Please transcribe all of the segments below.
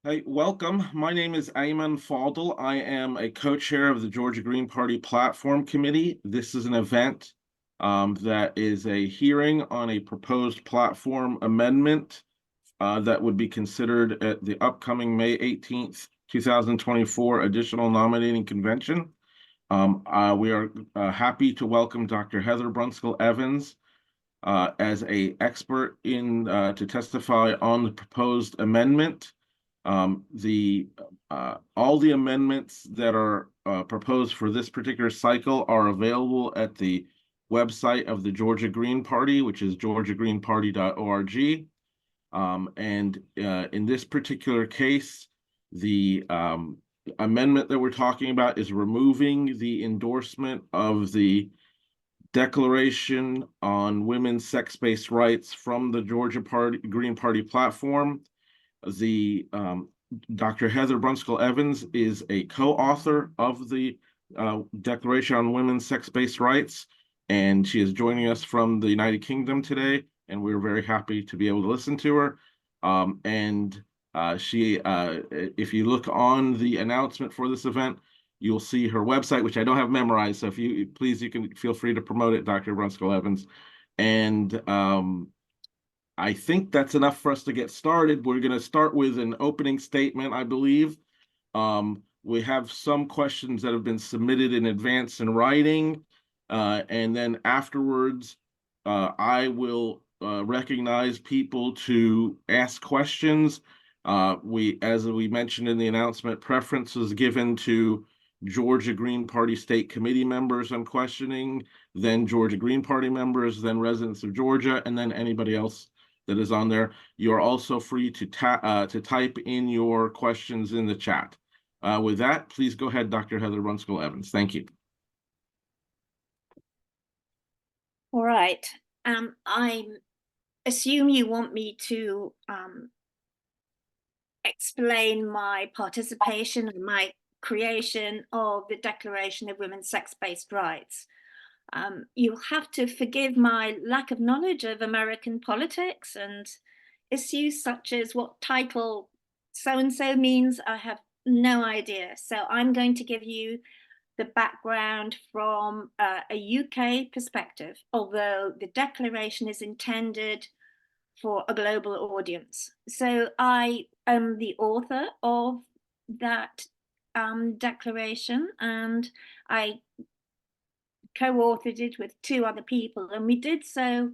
Hey, welcome. My name is Ayman Fadl. I am a co-chair of the Georgia Green Party Platform Committee. This is an event that is a hearing on a proposed platform amendment that would be considered at the upcoming May 18th, 2024 additional nominating convention. We are happy to welcome Dr. Heather Brunskell-Evans as an expert to testify on the proposed amendment. All the amendments that are proposed for this particular cycle are available at the website of the Georgia Green Party, which is georgiagreenparty.org. In this particular case, the amendment that we're talking about is removing the endorsement of the Declaration on Women's Sex-Based Rights from the Georgia Green Party platform. The Dr. Heather Brunskell-Evans is a co-author of the Declaration on Women's Sex-Based Rights, and she is joining us from the United Kingdom today, and we're very happy to be able to listen to her. If you look on the announcement for this event, you'll see her website, which I don't have memorized. So if you please, you can feel free to promote it, Dr. Brunskell-Evans. And I think that's enough for us to get started. We're going to start with an opening statement, I believe. We have some questions that have been submitted in advance in writing. And then afterwards, I will recognize people to ask questions. As we mentioned in the announcement, preference was given to Georgia Green Party State Committee members on questioning, then Georgia Green Party members, then residents of Georgia, and then anybody else that is on there. You're also free to type in your questions in the chat. With that, please go ahead, Dr. Heather Brunskell-Evans. Thank you. All right. I assume you want me to explain my participation and my creation of the Declaration of Women's Sex-Based Rights. You'll have to forgive my lack of knowledge of American politics and issues such as what title so-and-so means. I have no idea. So I'm going to give you the background from a UK perspective, although the declaration is intended for a global audience. So I am the author of that declaration, and I co-authored it with two other people, and we did so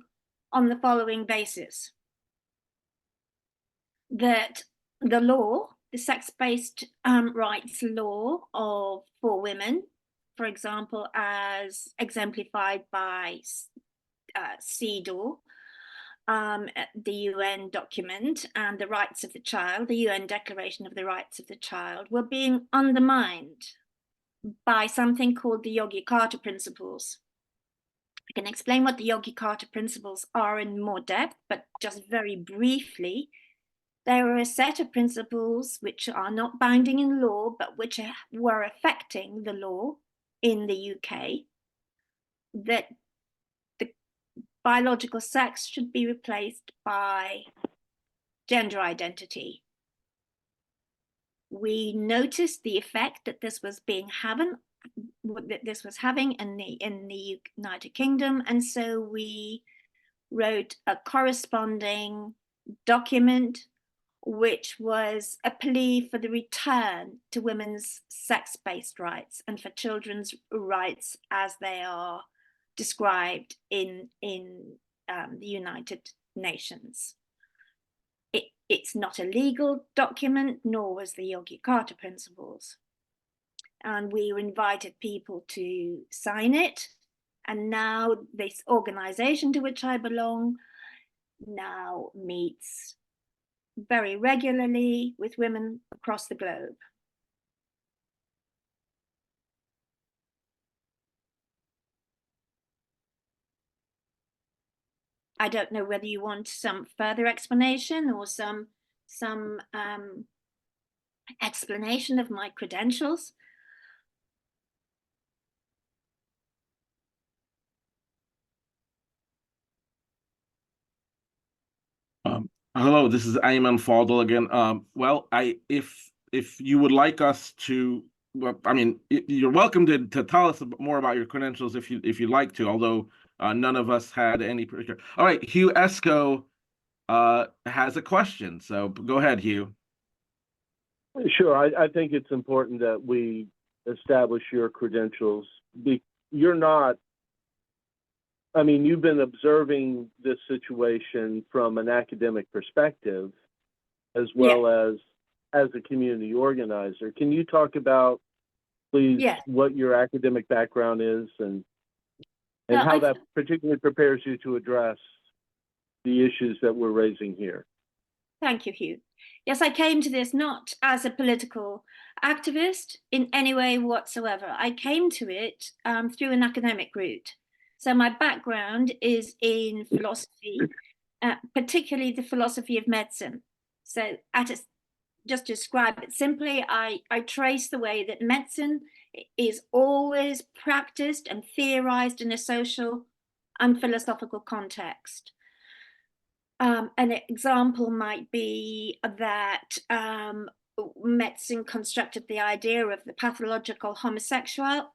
on the following basis: that the law, the sex-based rights law for women, for example, as exemplified by CEDAW, the UN document, and the rights of the child, the UN Declaration of the Rights of the Child, were being undermined by something called the Yogi Carter Principles. I can explain what the Yogi Carter Principles are in more depth, but just very briefly, there are a set of principles which are not binding in law, but which were affecting the law in the UK, that the biological sex should be replaced by gender identity. We noticed the effect that this was having in the United Kingdom, and so we wrote a corresponding document which was a plea for the return to women's sex-based rights and for children's rights as they are described in the United Nations. It's not a legal document, nor was the Yogi Carter Principles. And we invited people to sign it. And now this organization to which I belong now meets very regularly with women across the globe. I don't know whether you want some further explanation or some explanation of my credentials. Hello, this is Ayman Fadl again. Well, if you would like us to, well, I mean, you're welcome to tell us more about your credentials if you'd like to. Although none of us had any particular. All right, Hugh Esco has a question, so go ahead, Hugh. Sure. I think it's important that we establish your credentials. You're not, I mean, you've been observing this situation from an academic perspective as Yeah, well as a community organizer. Can you talk about, please, yeah. what your academic background is and Well, how that particularly prepares you to address the issues that we're raising here? thank you, Hugh. Yes, I came to this not as a political activist in any way whatsoever. I came to it through an academic route. So my background is in philosophy, particularly the philosophy of medicine. So just to describe it simply, I trace the way that medicine is always practiced and theorized in a social and philosophical context. An example might be that medicine constructed the idea of the pathological homosexual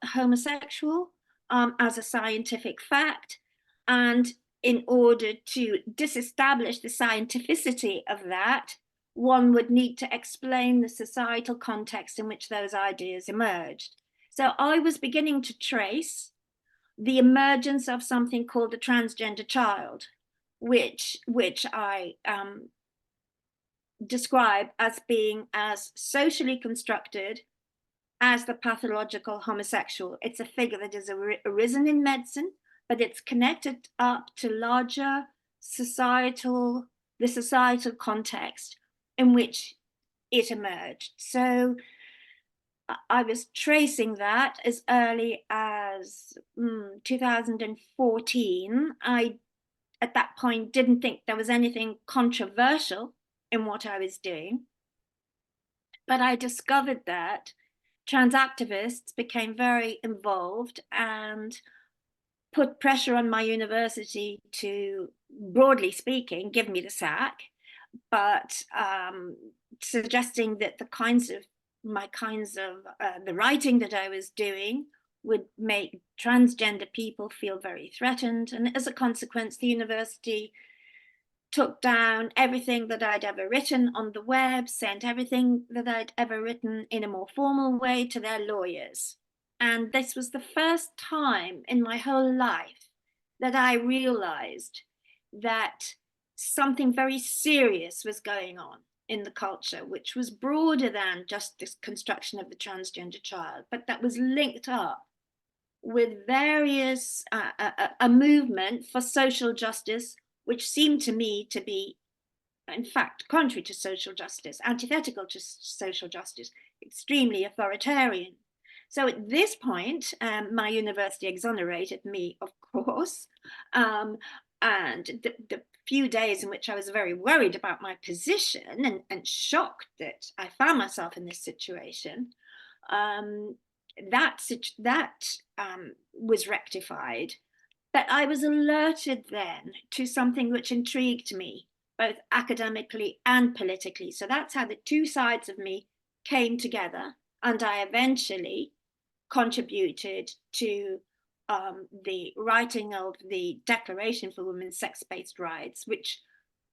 as a scientific fact, and in order to disestablish the scientificity of that, one would need to explain the societal context in which those ideas emerged. So I was beginning to trace the emergence of something called the transgender child, which I describe as being as socially constructed as the pathological homosexual. It's a figure that has arisen in medicine, but it's connected up to the societal context in which it emerged. So I was tracing that as early as 2014. I, at that point, didn't think there was anything controversial in what I was doing. But I discovered that trans activists became very involved and put pressure on my university to, broadly speaking, give me the sack, but suggesting that the writing that I was doing would make transgender people feel very threatened. And as a consequence, the university took down everything that I'd ever written on the web, sent everything that I'd ever written in a more formal way to their lawyers. And this was the first time in my whole life that I realized that something very serious was going on in the culture, which was broader than just this construction of the transgender child, but that was linked up with various a movement for social justice, which seemed to me to be, in fact, contrary to social justice, antithetical to social justice, extremely authoritarian. So at this point, my university exonerated me, of course, and the few days in which I was very worried about my position and shocked that I found myself in this situation, that was rectified. But I was alerted then to something which intrigued me, both academically and politically. So that's how the two sides of me came together, and I eventually contributed to the writing of the Declaration for Women's Sex-Based Rights, which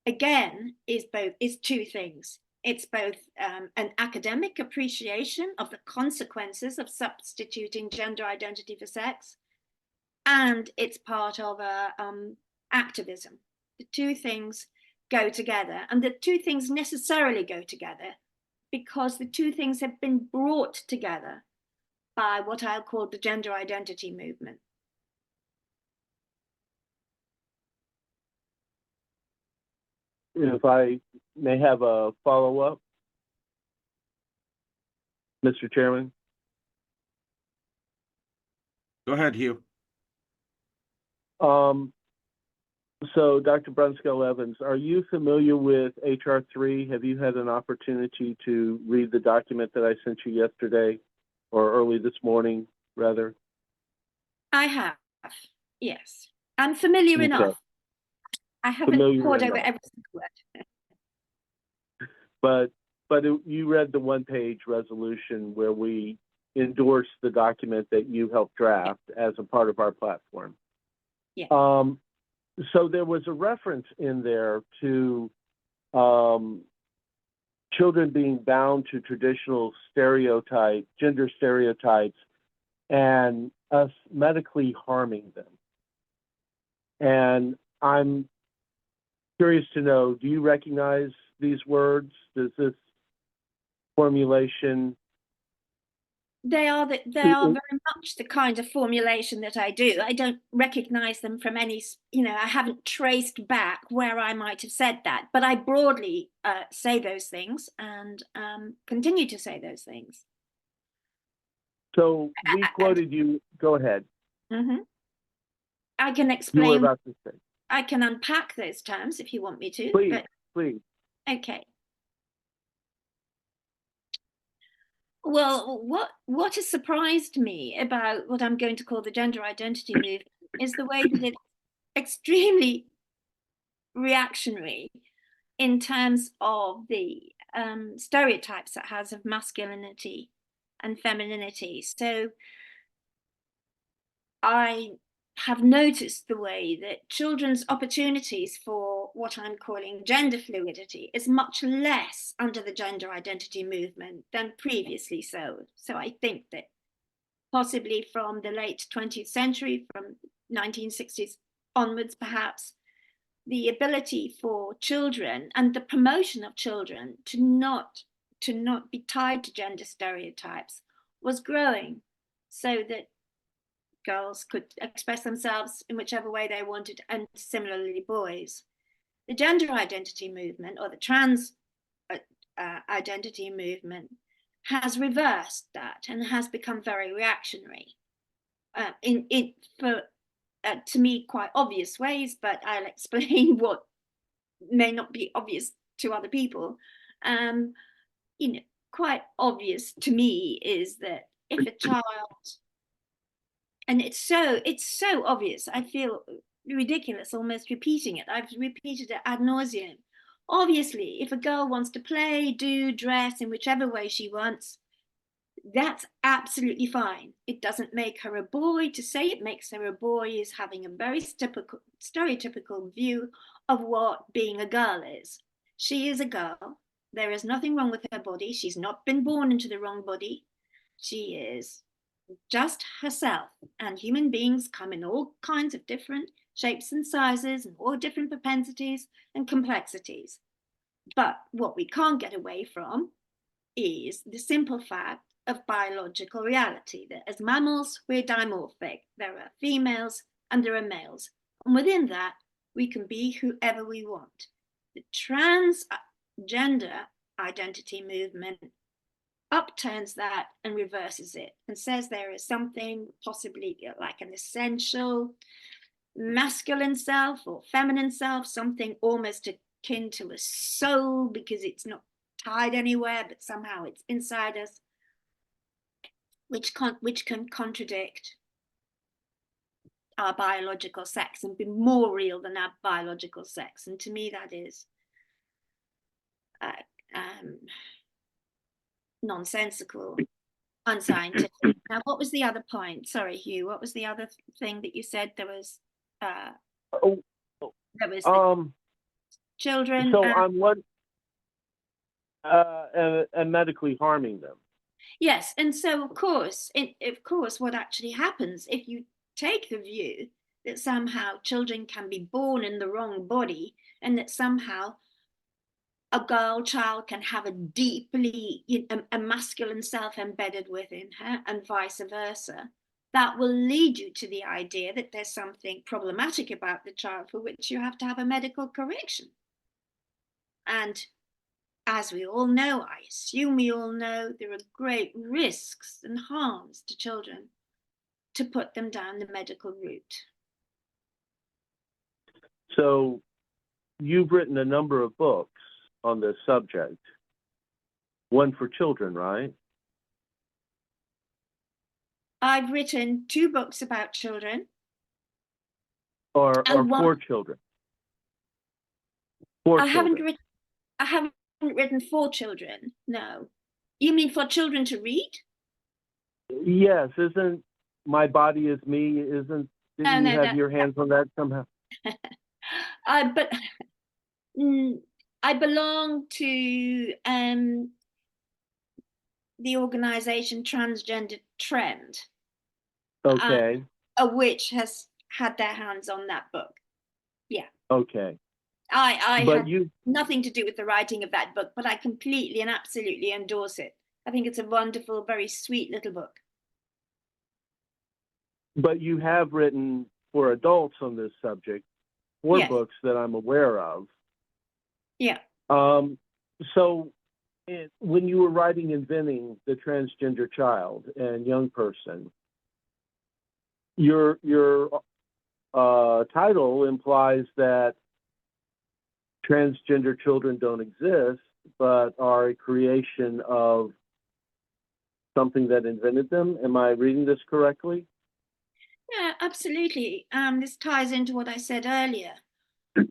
again is two things. It's both an academic appreciation of the consequences of substituting gender identity for sex, and it's part of activism. The two things go together, and the two things necessarily go together because the two things have been brought together by what I'll call the gender identity movement. If I may have a follow-up, Mr. Chairman. Go ahead, Hugh. So, Dr. Brunskell-Evans, are you familiar with HR 3? Have you had an opportunity to read the document that I sent you yesterday, or early this morning, rather? I have, yes. I'm familiar enough. I haven't Familiar pored over enough. every single word. But you read the one-page resolution where we endorsed the document that you helped draft as a part of our platform. Yeah. So there was a reference in there to children being bound to traditional gender stereotypes, and us medically harming them. And I'm curious to know, do you recognize these words? Does this formulation? They are very much the kind of formulation that I do. I don't recognize them from any, I haven't traced back where I might have said that, but I broadly say those things and continue to say those things. So we quoted you. Go ahead. Mm-hmm. I can You were explain. about to say. I can unpack those terms if you want me to. Please, but, please. Okay. Well, what has surprised me about what I'm going to call the gender identity movement is the way that it's extremely reactionary in terms of the stereotypes it has of masculinity and femininity. So I have noticed the way that children's opportunities for what I'm calling gender fluidity is much less under the gender identity movement than previously so. So I think that possibly from the late 20th century, from 1960s onwards perhaps, the ability for children and the promotion of children to not be tied to gender stereotypes was growing, so that girls could express themselves in whichever way they wanted, and similarly boys. The gender identity movement, or the trans identity movement, has reversed that and has become very reactionary for to me quite obvious ways, but I'll explain what may not be obvious to other people. Quite obvious to me is that if a child, and it's so obvious, I feel ridiculous almost repeating it. I've repeated it ad nauseum. Obviously, if a girl wants to play, dress in whichever way she wants, that's absolutely fine. It doesn't make her a boy. To say it makes her a boy is having a very stereotypical view of what being a girl is. She is a girl. There is nothing wrong with her body. She's not been born into the wrong body. She is just herself, and human beings come in all kinds of different shapes and sizes and all different propensities and complexities. But what we can't get away from is the simple fact of biological reality, that as mammals we're dimorphic. There are females and there are males, and within that we can be whoever we want. The transgender identity movement upturns that and reverses it and says there is something possibly like an essential masculine self or feminine self, something almost akin to a soul, because it's not tied anywhere but somehow it's inside us, which can contradict our biological sex and be more real than our biological sex. And to me that is nonsensical, unscientific. Now, what was the other point? Sorry, Hugh, what was the other thing that you said? There was children. So on one and medically harming them. Yes, and so of course, what actually happens if you take the view that somehow children can be born in the wrong body, and that somehow a child can have a deeply a masculine self embedded within her, and vice versa, that will lead you to the idea that there's something problematic about the child for which you have to have a medical correction. And as we all know, I assume we all know, there are great risks and harms to children to put them down the medical route. So you've written a number of books on this subject, one for children, right? I've written 2 books about children. Or for children? I haven't haven't written for children. No. You mean for children to read? Yes, isn't My Body Is Me, didn't No, you no, have no. your hands on that somehow? But I belong to the organization Transgender Trend, Okay, which has had their hands on that book. Yeah. okay. I But have nothing to do with the writing of that book, but I completely and absolutely endorse it. I think it's a wonderful, very sweet little book. you have written for adults on this subject, 4 Yes. books that I'm aware of. Yeah. So when you were writing Inventing the Transgender Child and Young Person, your title implies that transgender children don't exist, but are a creation of something that invented them. Am I reading this correctly? Yeah, absolutely. This ties into what I said earlier.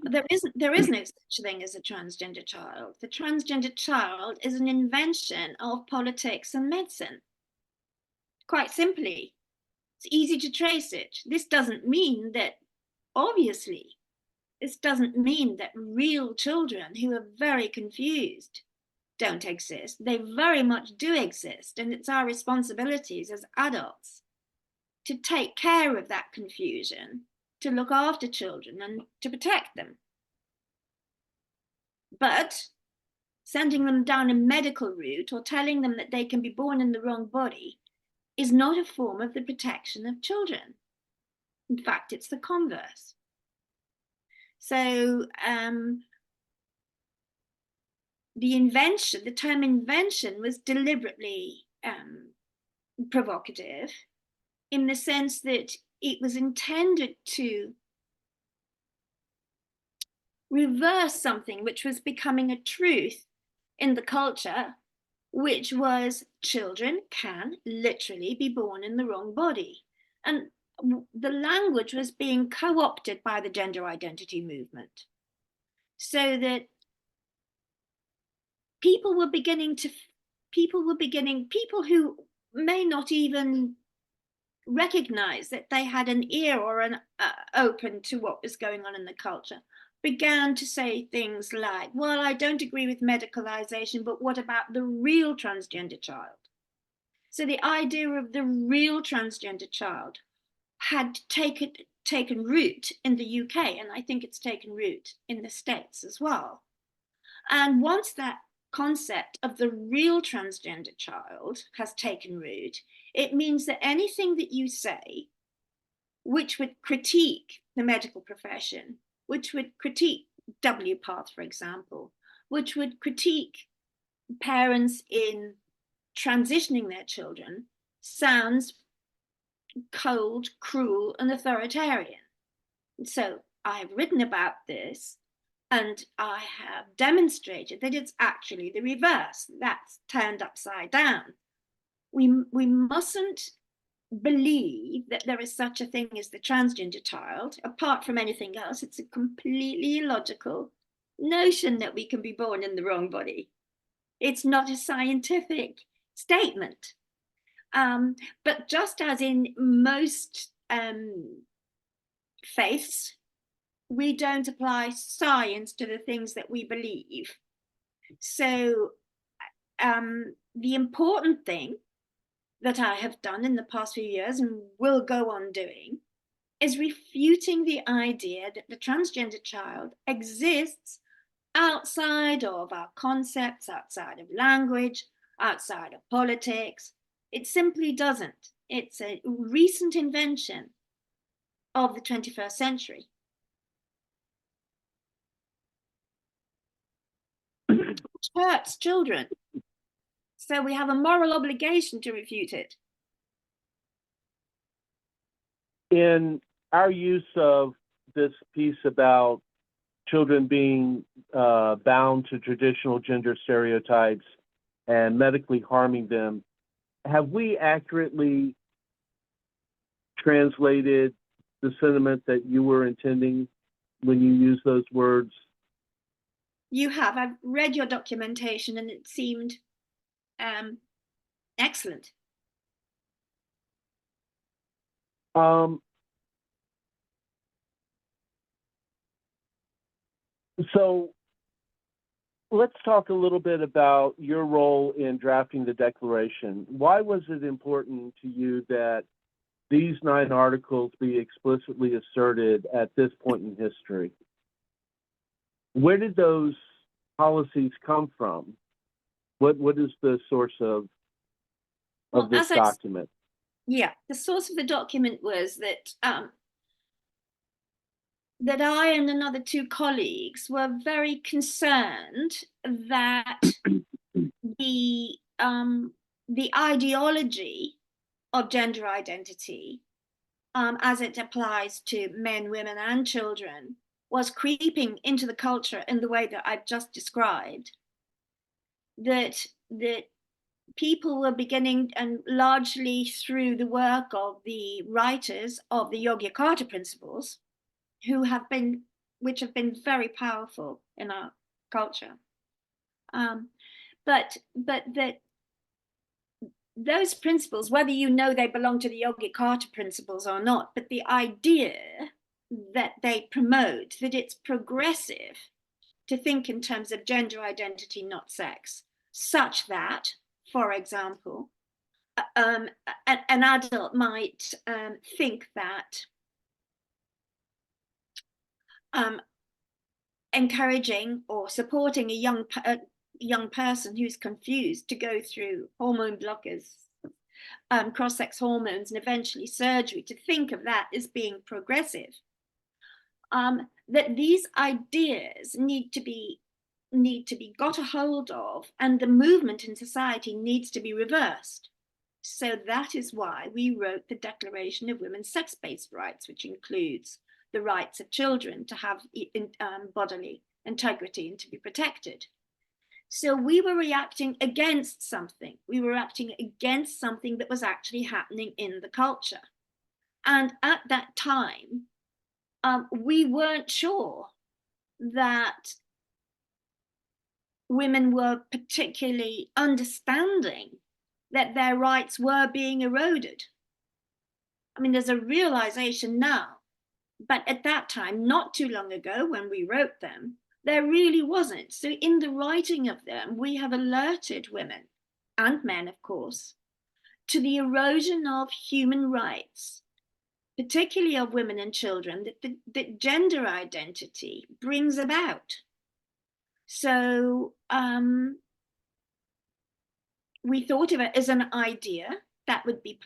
There is no such thing as a transgender child. The transgender child is an invention of politics and medicine. Quite simply, it's easy to trace it. This doesn't mean that, obviously, this doesn't mean that real children who are very confused don't exist. They very much do exist, and it's our responsibilities as adults to take care of that confusion, to look after children and to protect them. But sending them down a medical route or telling them that they can be born in the wrong body is not a form of the protection of children. In fact, it's the converse. So the term invention was deliberately provocative in the sense that it was intended to reverse something which was becoming a truth in the culture, which was children can literally be born in the wrong body. And the language was being co-opted by the gender identity movement, so that people who may not even recognize that they had an ear or an open to what was going on in the culture began to say things like, well, I don't agree with medicalization, but what about the real transgender child? So the idea of the real transgender child had taken root in the UK, and I think it's taken root in the States as well. And once that concept of the real transgender child has taken root, it means that anything that you say which would critique the medical profession, which would critique WPATH, for example, which would critique parents in transitioning their children, sounds cold, cruel, and authoritarian. So I've written about this, and I have demonstrated that it's actually the reverse. That's turned upside down. We mustn't believe that there is such a thing as the transgender child. Apart from anything else, it's a completely illogical notion that we can be born in the wrong body. It's not a scientific statement. But just as in most faiths, we don't apply science to the things that we believe. So the important thing that I have done in the past few years and will go on doing is refuting the idea that the transgender child exists outside of our concepts, outside of language, outside of politics. It simply doesn't. It's a recent invention of the 21st century. Which hurts children. So we have a moral obligation to refute it. In our use of this piece about children being bound to traditional gender stereotypes and medically harming them, have we accurately translated the sentiment that you were intending when you use those words? You have. I've read your documentation and it seemed excellent. So let's talk a little bit about your role in drafting the declaration. Why was it important to you that these 9 articles be explicitly asserted at this point in history? Where did those policies come from? What is the source of this document? Yeah, the source of the document was that that I and another 2 colleagues were very concerned that the ideology of gender identity, as it applies to men, women, and children, was creeping into the culture in the way that I've just described. That people were beginning, and largely through the work of the writers of the Yogyakarta principles, which have been very powerful in our culture. But that those principles, whether you know they belong to the Yogyakarta principles or not, but the idea that they promote, that it's progressive to think in terms of gender identity, not sex, such that, for example, an adult might think that encouraging or supporting a young person who's confused to go through hormone blockers, cross-sex hormones, and eventually surgery, to think of that as being progressive. That these ideas need to be got a hold of, and the movement in society needs to be reversed. So that is why we wrote the Declaration of Women's Sex-Based Rights, which includes the rights of children to have bodily integrity and to be protected. So we were reacting against something. We were acting against something that was actually happening in the culture. And at that time, we weren't sure that women were particularly understanding that their rights were being eroded. I mean, there's a realization now, but at that time, not too long ago, when we wrote them, there really wasn't. So in the writing of them, we have alerted women, and men, of course, to the erosion of human rights, particularly of women and children, that gender identity brings about. So we thought of it as an idea that would be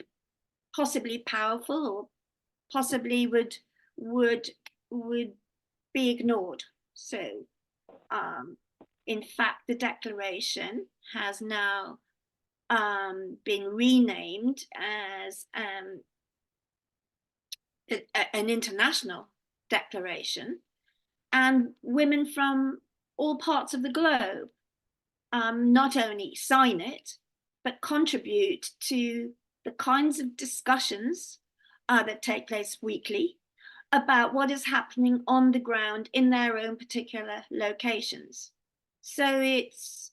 possibly powerful, or possibly would be ignored. So in fact, the declaration has now been renamed as an international declaration, and women from all parts of the globe not only sign it, but contribute to the kinds of discussions that take place weekly about what is happening on the ground in their own particular locations. So it's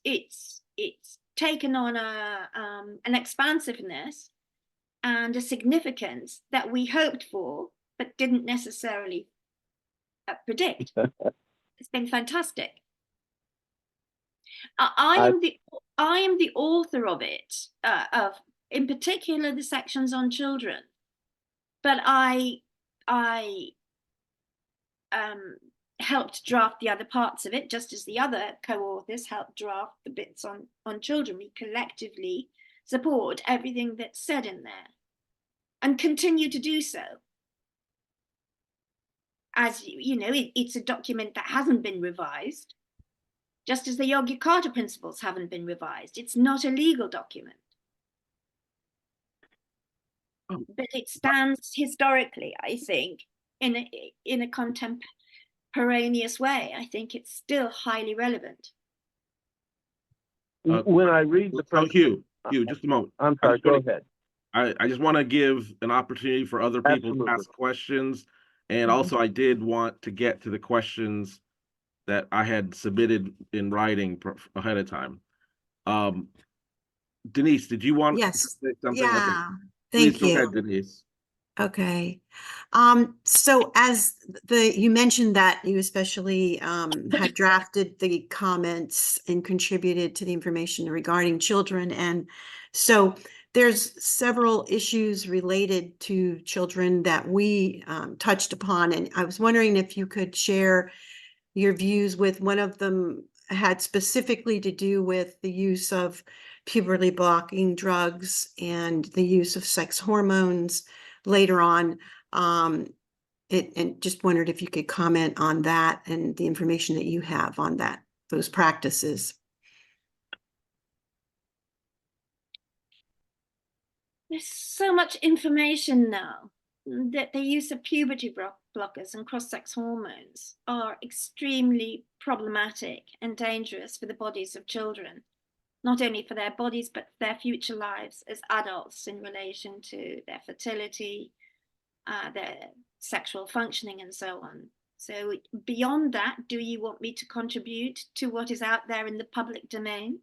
taken on an expansiveness and a significance that we hoped for, but didn't necessarily predict. It's been fantastic. I am the author of it, of in particular the sections on children, but I helped draft the other parts of it, just as the other co-authors helped draft the bits on children. We collectively support everything that's said in there, and continue to do so. As you know, it's a document that hasn't been revised, just as the Yogyakarta principles haven't been revised. It's not a legal document, but it stands historically, I think, in a contemporaneous way. I think it's still highly relevant. When I read the Hugh, just a moment. I'm sorry, go ahead. I just want to give an opportunity for other people to ask questions. And also, I did want to get to the questions that I had submitted in writing ahead of time. Denise, did you want to Yes. say something? Okay. Yeah. Please Thank go you. ahead, Denise. Okay. So as you mentioned that you especially had drafted the comments and contributed to the information regarding children. And so there's several issues related to children that we touched upon. And I was wondering if you could share your views with one of them had specifically to do with the use of puberty blocking drugs and the use of sex hormones later on. And just wondered if you could comment on that and the information that you have on those practices. There's so much information now that the use of puberty blockers and cross-sex hormones are extremely problematic and dangerous for the bodies of children, not only for their bodies, but their future lives as adults in relation to their fertility, their sexual functioning, and so on. So beyond that, do you want me to contribute to what is out there in the public domain?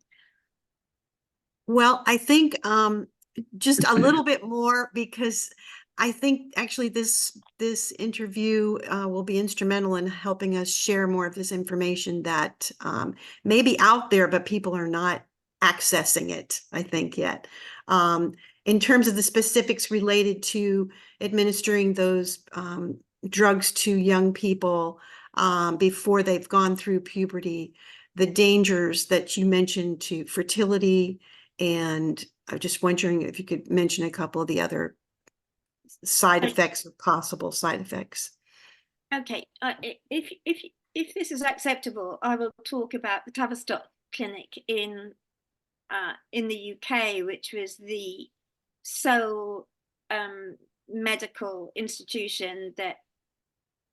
Well, I think just a little bit more, because I think actually this interview will be instrumental in helping us share more of this information that may be out there, but people are not accessing it, I think, yet. In terms of the specifics related to administering those drugs to young people before they've gone through puberty, the dangers that you mentioned to fertility, and I'm just wondering if you could mention a couple of the other side effects or possible side effects. Okay, if this is acceptable, I will talk about the Tavistock Clinic in the UK, which was the sole medical institution that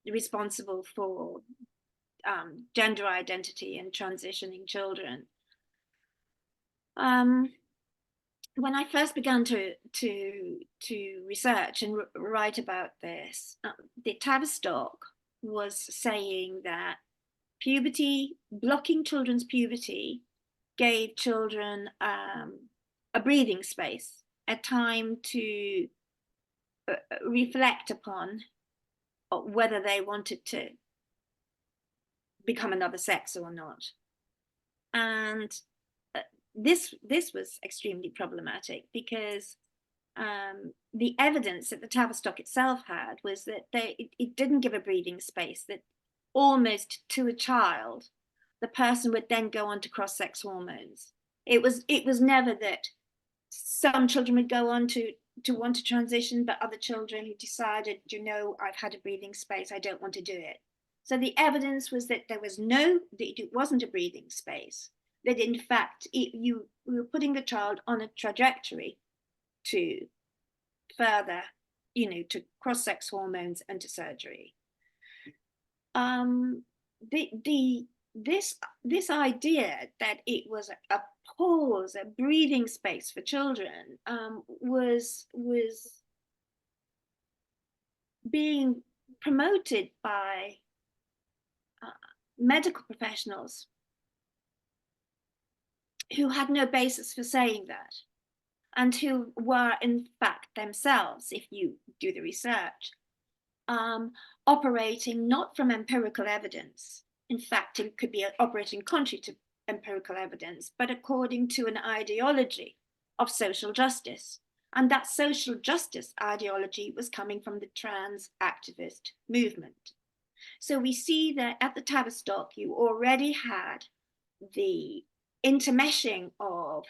responsible for gender identity and transitioning children. When I first began to research and write about this, the Tavistock was saying that blocking children's puberty gave children a breathing space, a time to reflect upon whether they wanted to become another sex or not. And this was extremely problematic, because the evidence that the Tavistock itself had was that it didn't give a breathing space, that almost to a child, the person would then go on to cross-sex hormones. It was never that some children would go on to want to transition, but other children who decided, I've had a breathing space, I don't want to do it. So the evidence was that it wasn't a breathing space, that in fact you were putting the child on a trajectory to further, to cross-sex hormones and to surgery. This idea that it was a pause, a breathing space for children, was being promoted by medical professionals who had no basis for saying that, and who were in fact themselves, if you do the research, operating not from empirical evidence. In fact, it could be operating contrary to empirical evidence, but according to an ideology of social justice. And that social justice ideology was coming from the trans activist movement. So we see that at the Tavistock, you already had the intermeshing of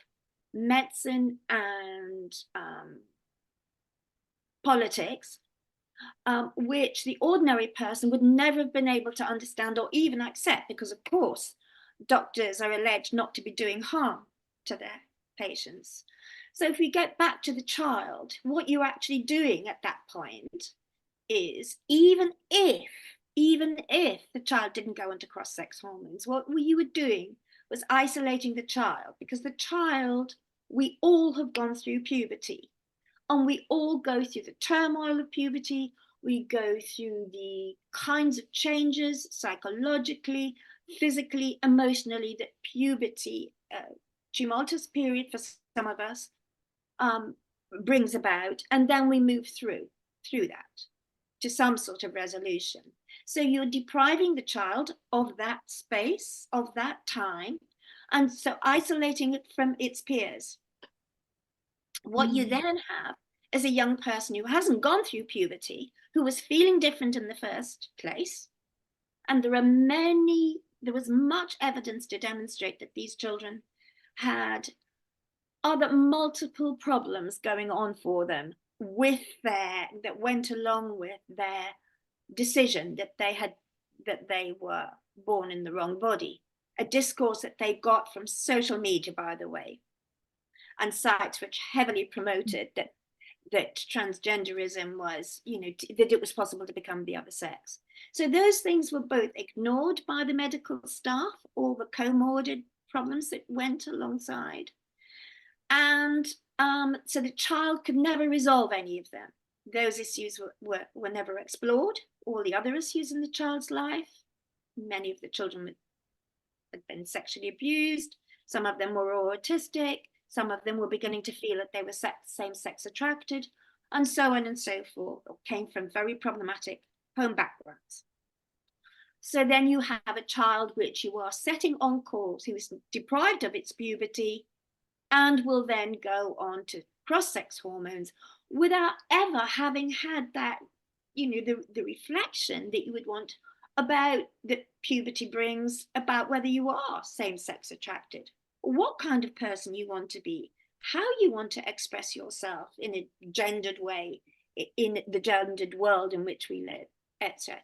medicine and politics, which the ordinary person would never have been able to understand or even accept, because of course doctors are alleged not to be doing harm to their patients. So if we get back to the child, what you're actually doing at that point is, even if the child didn't go into cross-sex hormones, what you were doing was isolating the child, because the child, we all have gone through puberty, and we all go through the turmoil of puberty. We go through the kinds of changes psychologically, physically, emotionally, that puberty, tumultuous period for some of us, brings about, and then we move through that to some sort of resolution. So you're depriving the child of that space, of that time, and so isolating it from its peers. What you then have is a young person who hasn't gone through puberty, who was feeling different in the first place. And there was much evidence to demonstrate that these children had other multiple problems going on for them that went along with their decision that they were born in the wrong body. A discourse that they got from social media, by the way, and sites which heavily promoted that transgenderism was, that it was possible to become the other sex. So those things were both ignored by the medical staff, all the comorbid problems that went alongside. And so the child could never resolve any of them. Those issues were never explored. All the other issues in the child's life, many of the children had been sexually abused. Some of them were autistic. Some of them were beginning to feel that they were same-sex attracted, and so on and so forth, or came from very problematic home backgrounds. So then you have a child which you are setting on course, who is deprived of its puberty, and will then go on to cross-sex hormones without ever having had that, the reflection that you would want about that puberty brings about whether you are same-sex attracted, or what kind of person you want to be, how you want to express yourself in a gendered way, in the gendered world in which we live, etc.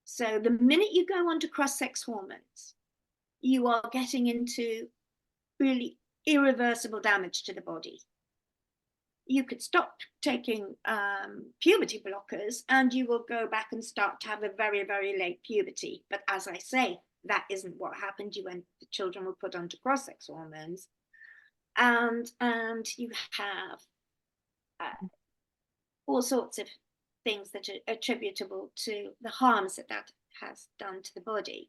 So the minute you go on to cross-sex hormones, you are getting into really irreversible damage to the body. You could stop taking puberty blockers and you will go back and start to have a very, very late puberty. But as I say, that isn't what happened. The children were put onto cross-sex hormones, and you have all sorts of things that are attributable to the harms that has done to the body.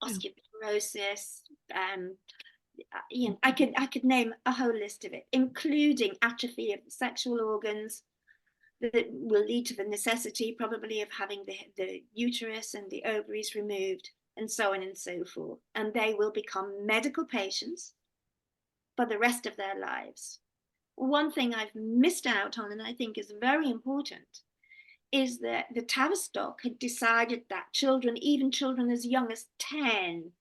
Osteoporosis, I could name a whole list of it, including atrophy of the sexual organs that will lead to the necessity probably of having the uterus and the ovaries removed, and so on and so forth. And they will become medical patients for the rest of their lives. One thing I've missed out on, and I think is very important, is that the Tavistock had decided that children, even children as young as 10,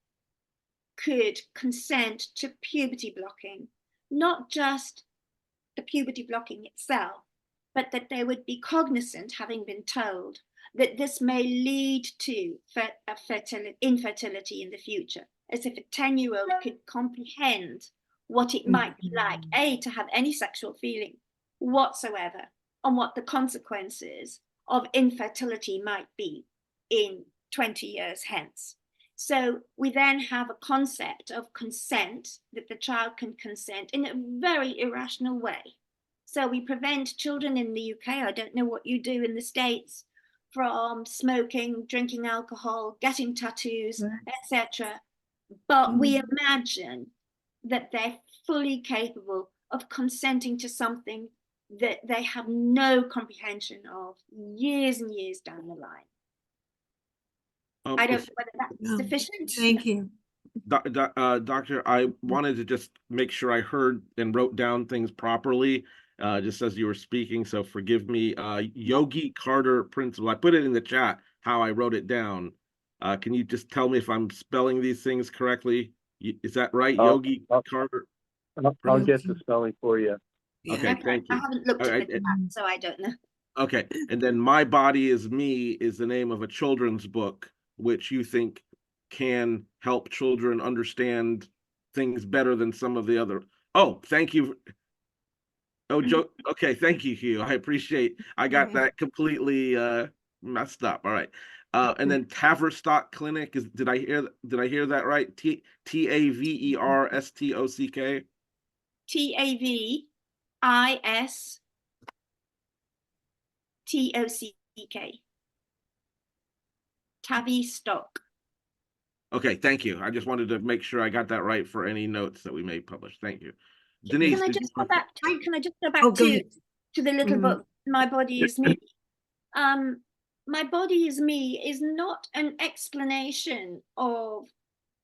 could consent to puberty blocking, not just the puberty blocking itself, but that they would be cognizant, having been told, that this may lead to infertility in the future, as if a 10-year-old could comprehend what it might be like, to have any sexual feeling whatsoever, and what the consequences of infertility might be in 20 years hence. So we then have a concept of consent, that the child can consent in a very irrational way. So we prevent children in the UK, I don't know what you do in the States, from smoking, drinking alcohol, getting tattoos, etc. But we imagine that they're fully capable of consenting to something that they have no comprehension of years and years down the line. I don't know whether that's sufficient. Thank you. Doctor, I wanted to just make sure I heard and wrote down things properly, just as you were speaking, so forgive me. Yogi Carter Principle, I put it in the chat how I wrote it down. Can you just tell me if I'm spelling these things correctly? Is that right, Yogi Carter? I'll get the spelling for you. Okay, thank you. I haven't looked at it, so I don't know. Okay, and then My Body Is Me is the name of a children's book, which you think can help children understand things better than some of the other. Oh, thank you. Oh, Joe. Okay, thank you, Hugh. I appreciate. I got that completely messed up. All right. And then Tavistock Clinic is. Did I hear that right? Taverstock. Tavistock. Tavistock. Okay, thank you. I just wanted to make sure I got that right for any notes that we may publish. Thank you. Can Denise, I did just you go back to, can I just go back Oh, go to ahead. the little Mhm. book, My Body is Me? My Body is Me is not an explanation of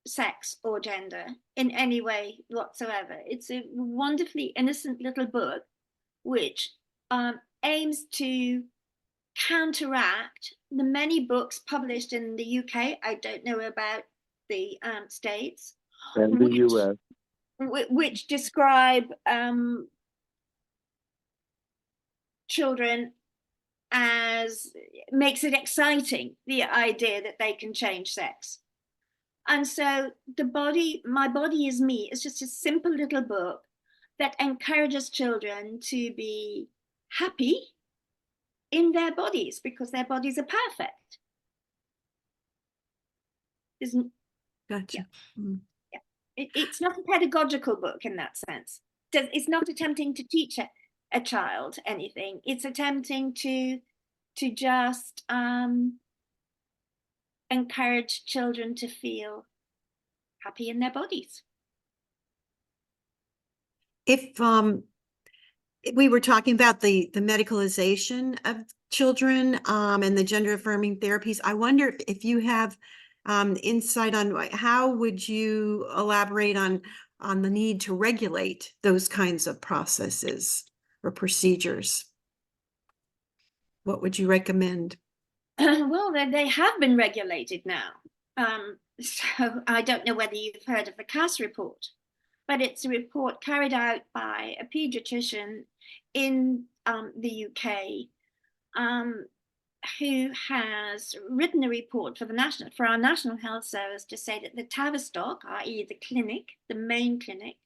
sex or gender in any way whatsoever. It's a wonderfully innocent little book which aims to counteract the many books published in the UK. I don't know about the States. And the US. Which describe children as, makes it exciting, the idea that they can change sex. And so My Body is Me is just a simple little book that encourages children to be happy in their bodies because their bodies are perfect. Isn't Gotcha. Mm. it's not a pedagogical book in that sense. It's not attempting to teach a child anything. It's attempting to just encourage children to feel happy in their bodies. If we were talking about the medicalization of children and the gender affirming therapies, I wonder if you have insight on how would you elaborate on the need to regulate those kinds of processes or procedures? What would you recommend? Well, they have been regulated now. So I don't know whether you've heard of the Cass report, but it's a report carried out by a pediatrician in the UK who has written a report for our National Health Service to say that the Tavistock, i.e. the clinic, the main clinic,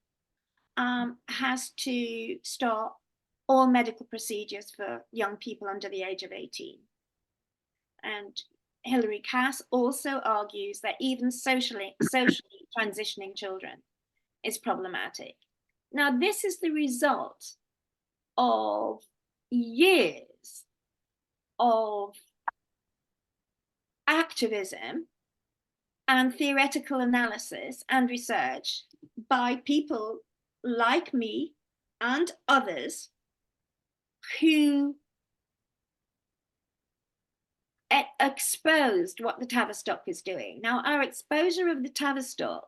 has to stop all medical procedures for young people under the age of 18. And Hilary Cass also argues that even socially transitioning children is problematic. Now, this is the result of years of activism and theoretical analysis and research by people like me and others who exposed what the Tavistock is doing. Now, our exposure of the Tavistock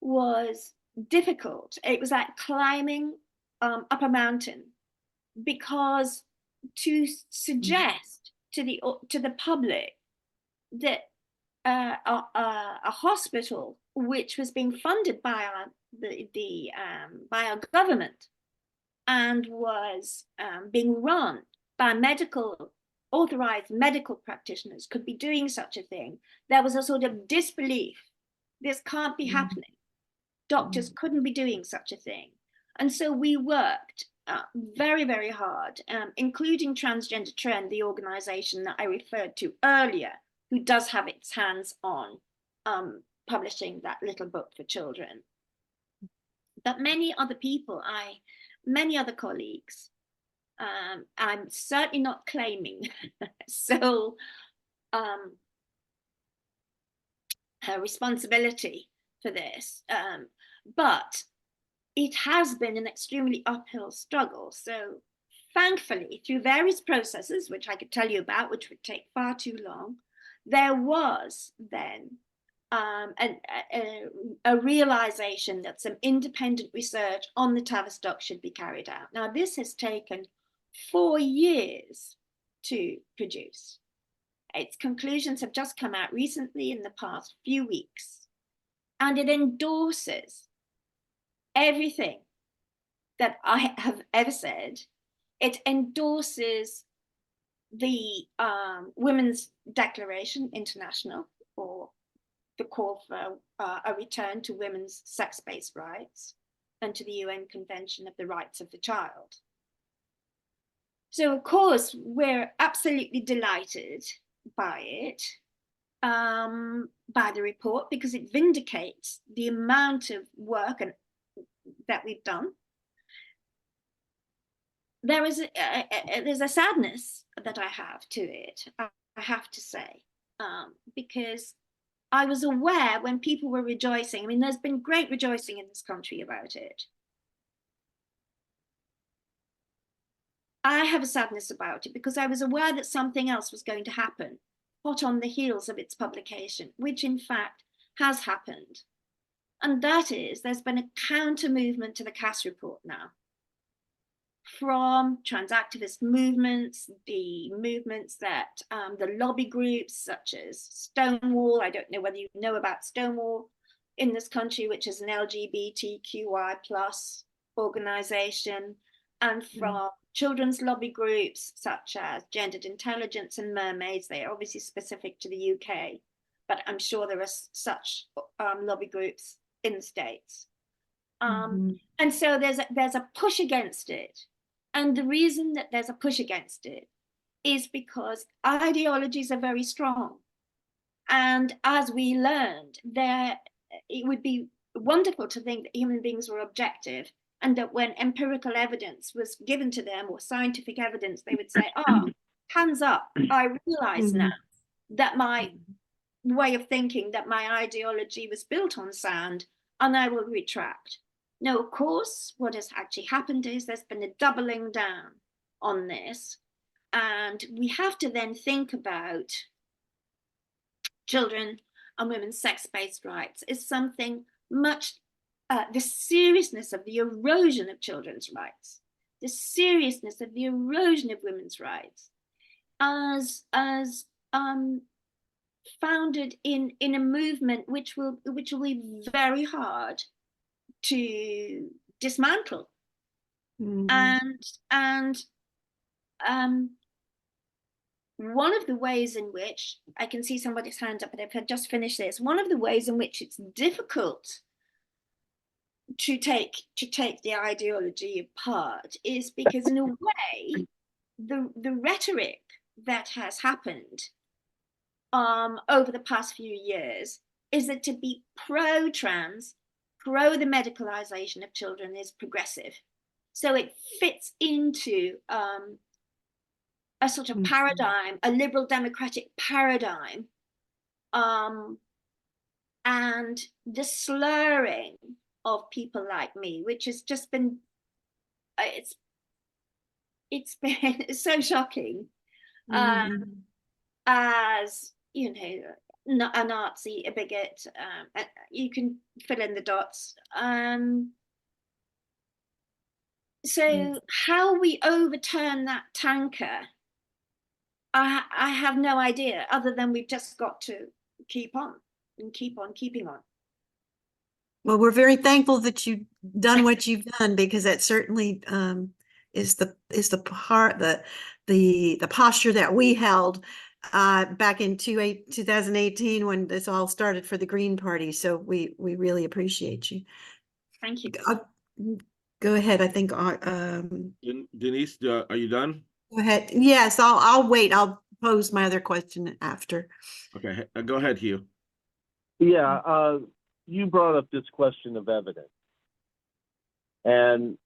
was difficult. It was like climbing up a mountain, because to suggest to the public that a hospital which was being funded by our government and was being run by authorized medical practitioners could be doing such a thing, there was a sort of disbelief. This can't be happening. Doctors couldn't be doing such a thing. And so we worked very, very hard, including Transgender Trend, the organization that I referred to earlier, who does have its hands on publishing that little book for children. But many other people, many other colleagues, I'm certainly not claiming sole responsibility for this, but it has been an extremely uphill struggle. So thankfully, through various processes, which I could tell you about, which would take far too long, there was then a realization that some independent research on the Tavistock should be carried out. Now, this has taken 4 years to produce. Its conclusions have just come out recently in the past few weeks, and it endorses everything that I have ever said. It endorses the Women's Declaration International, or the call for a return to women's sex-based rights, and to the UN Convention of the Rights of the Child. So, of course, we're absolutely delighted by it, by the report, because it vindicates the amount of work that we've done. There's a sadness that I have to it, I have to say. because I was aware when people were rejoicing. I mean, there's been great rejoicing in this country about it. I have a sadness about it because I was aware that something else was going to happen, hot on the heels of its publication, which in fact has happened. And that is, there's been a counter movement to the Cass report now, from trans activist movements, the movements that the lobby groups such as Stonewall, I don't know whether you know about Stonewall in this country, which is an LGBTQI plus organization, and from children's lobby groups such as Gendered Intelligence and Mermaids. They are obviously specific to the UK, but I'm sure there are such lobby groups in the States. And so there's a push against it. And the reason that there's a push against it is because ideologies are very strong. And as we learned, it would be wonderful to think that human beings were objective, and that when empirical evidence was given to them, or scientific evidence, they would say, oh, hands up, I realize now that my way of thinking, that my ideology was built on sand, and I will retract. Now, of course, what has actually happened is there's been a doubling down on this, and we have to then think about children and women's sex-based rights is something much, the seriousness of the erosion of children's rights, the seriousness of the erosion of women's rights, as founded in a movement which will be very hard to dismantle. And one of the ways in which, I can see somebody's hand up, but I've just finished this. One of the ways in which it's difficult to take the ideology apart is because, in a way, the rhetoric that has happened over the past few years is that to be pro-trans, pro the medicalization of children is progressive. So it fits into a sort of paradigm, a liberal democratic paradigm, and the slurring of people like me, which has just been, it's been so shocking, as, you know, a Nazi, a bigot, you can fill in the dots. So how we overturn that tanker, I have no idea, other than we've just got to keep on and keep on keeping on. Well, we're very thankful that you've done what you've done, because that certainly is the posture that we held back in 2018 when this all started for the Green Party. So we really appreciate you. Thank you. Go ahead. I think Denise, are you done? go ahead. Yes, I'll wait. I'll pose my other question after. Okay, go ahead, Hugh. Yeah, you brought up this question of evidence. And,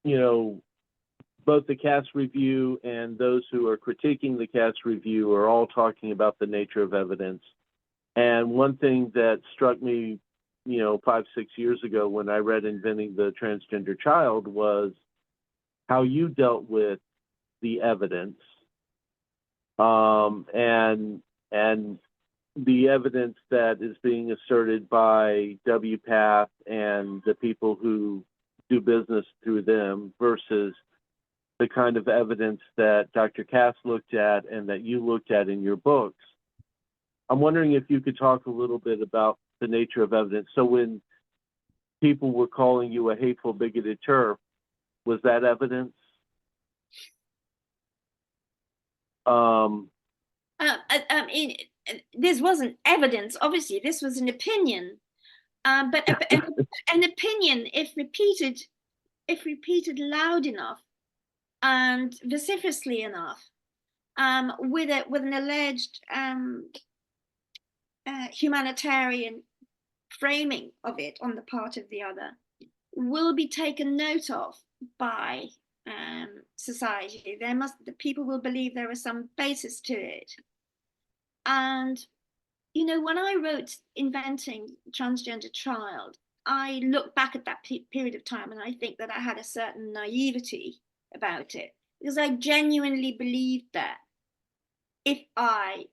you know, both the Cass review and those who are critiquing the Cass review are all talking about the nature of evidence. And one thing that struck me, you know, 5-6 years ago when I read Inventing the Transgender Child was how you dealt with the evidence, and the evidence that is being asserted by WPATH and the people who do business through them versus the kind of evidence that Dr. Cass looked at and that you looked at in your books. I'm wondering if you could talk a little bit about the nature of evidence. So when people were calling you a hateful, bigoted TERF, was that evidence? This wasn't evidence, obviously. This was an opinion, but an opinion, if repeated loud enough and vociferously enough, with an alleged humanitarian framing of it on the part of the other, will be taken note of by society. The people will believe there is some basis to it. And, you know, when I wrote Inventing Transgender Child, I look back at that period of time and I think that I had a certain naivety about it, because I genuinely believed that if I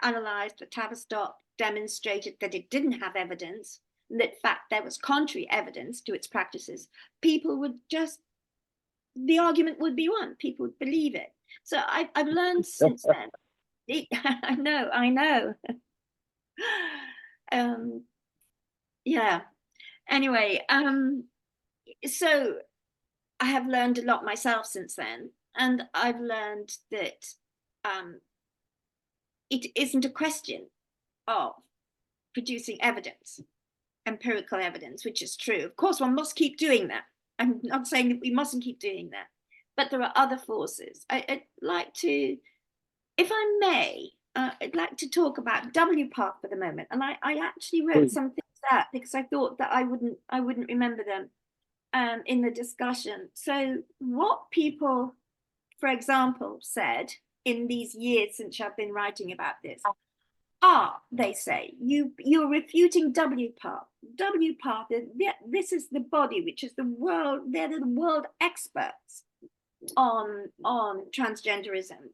analysed the Tavistock, demonstrated that it didn't have evidence, and that in fact there was contrary evidence to its practices, people would just, the argument would be won, people would believe it. So I've learned since then. I know. Yeah. Anyway, so I have learned a lot myself since then, and I've learned that it isn't a question of producing evidence, empirical evidence, which is true. Of course, one must keep doing that. I'm not saying that we mustn't keep doing that, but there are other forces. I'd like to, if I may, I'd like to talk about WPATH for the moment. And I actually wrote some things out because I thought that I wouldn't remember them in the discussion. So what people, for example, said in these years since I've been writing about this, they say, you're refuting WPATH. WPATH, this is the body which is the world, they're the world experts on transgenderism.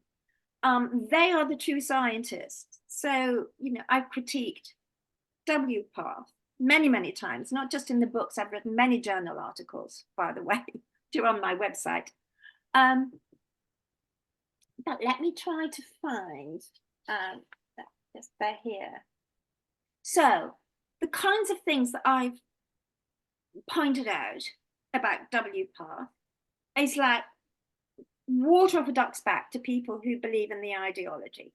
They are the true scientists. So, you know, I've critiqued WPATH many times, not just in the books. I've written many journal articles, by the way, they're on my website. But let me try to find, yes, they're here. So the kinds of things that I've pointed out about WPATH is like water off a duck's back to people who believe in the ideology.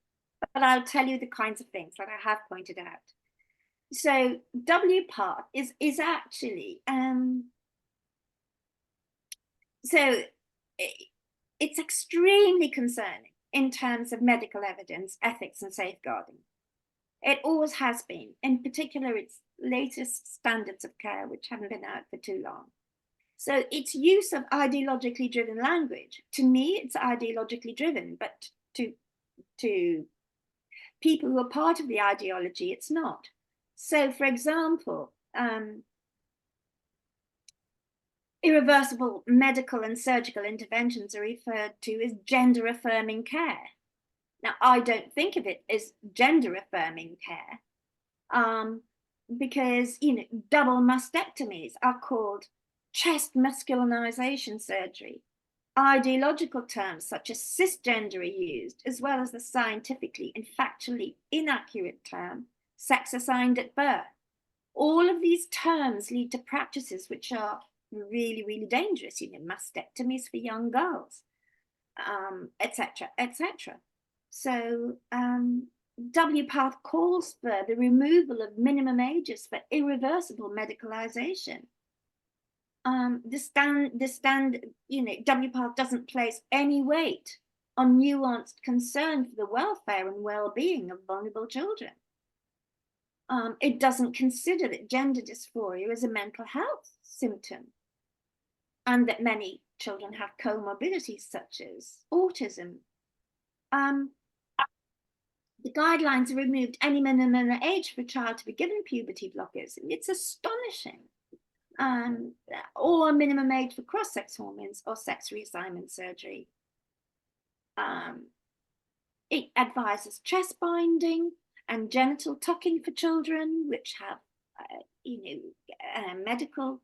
But I'll tell you the kinds of things that I have pointed out. So WPATH is actually, so it's extremely concerning in terms of medical evidence, ethics, and safeguarding. It always has been, in particular, its latest standards of care, which haven't been out for too long. So its use of ideologically driven language, to me, it's ideologically driven, but to people who are part of the ideology, it's not. So, for example, irreversible medical and surgical interventions are referred to as gender affirming care. Now, I don't think of it as gender affirming care because, you know, double mastectomies are called chest masculinization surgery. Ideological terms such as cisgender are used, as well as the scientifically and factually inaccurate term sex assigned at birth. All of these terms lead to practices which are really dangerous, you know, mastectomies for young girls, etc., etc. So WPATH calls for the removal of minimum ages for irreversible medicalization. You know, WPATH doesn't place any weight on nuanced concern for the welfare and well-being of vulnerable children. It doesn't consider that gender dysphoria is a mental health symptom and that many children have comorbidities such as autism. The guidelines have removed any minimum age for a child to be given puberty blockers. It's astonishing. Or a minimum age for cross-sex hormones or sex reassignment surgery. It advises chest binding and genital tucking for children which have, you know, medical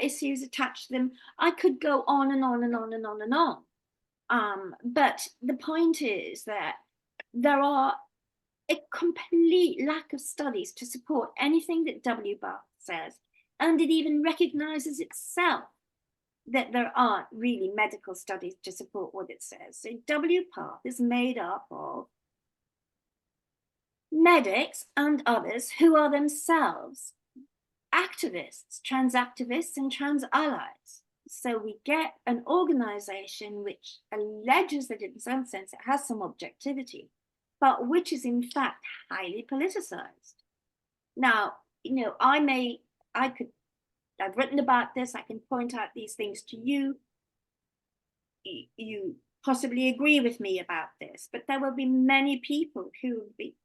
issues attached to them. I could go on and on and on and on and on. But the point is that there are a complete lack of studies to support anything that WPATH says, and it even recognizes itself that there aren't really medical studies to support what it says. So WPATH is made up of medics and others who are themselves activists, trans activists and trans allies. So we get an organization which alleges that in some sense it has some objectivity, but which is in fact highly politicized. Now, you know, I've written about this, I can point out these things to you. You possibly agree with me about this, but there will be many people who will be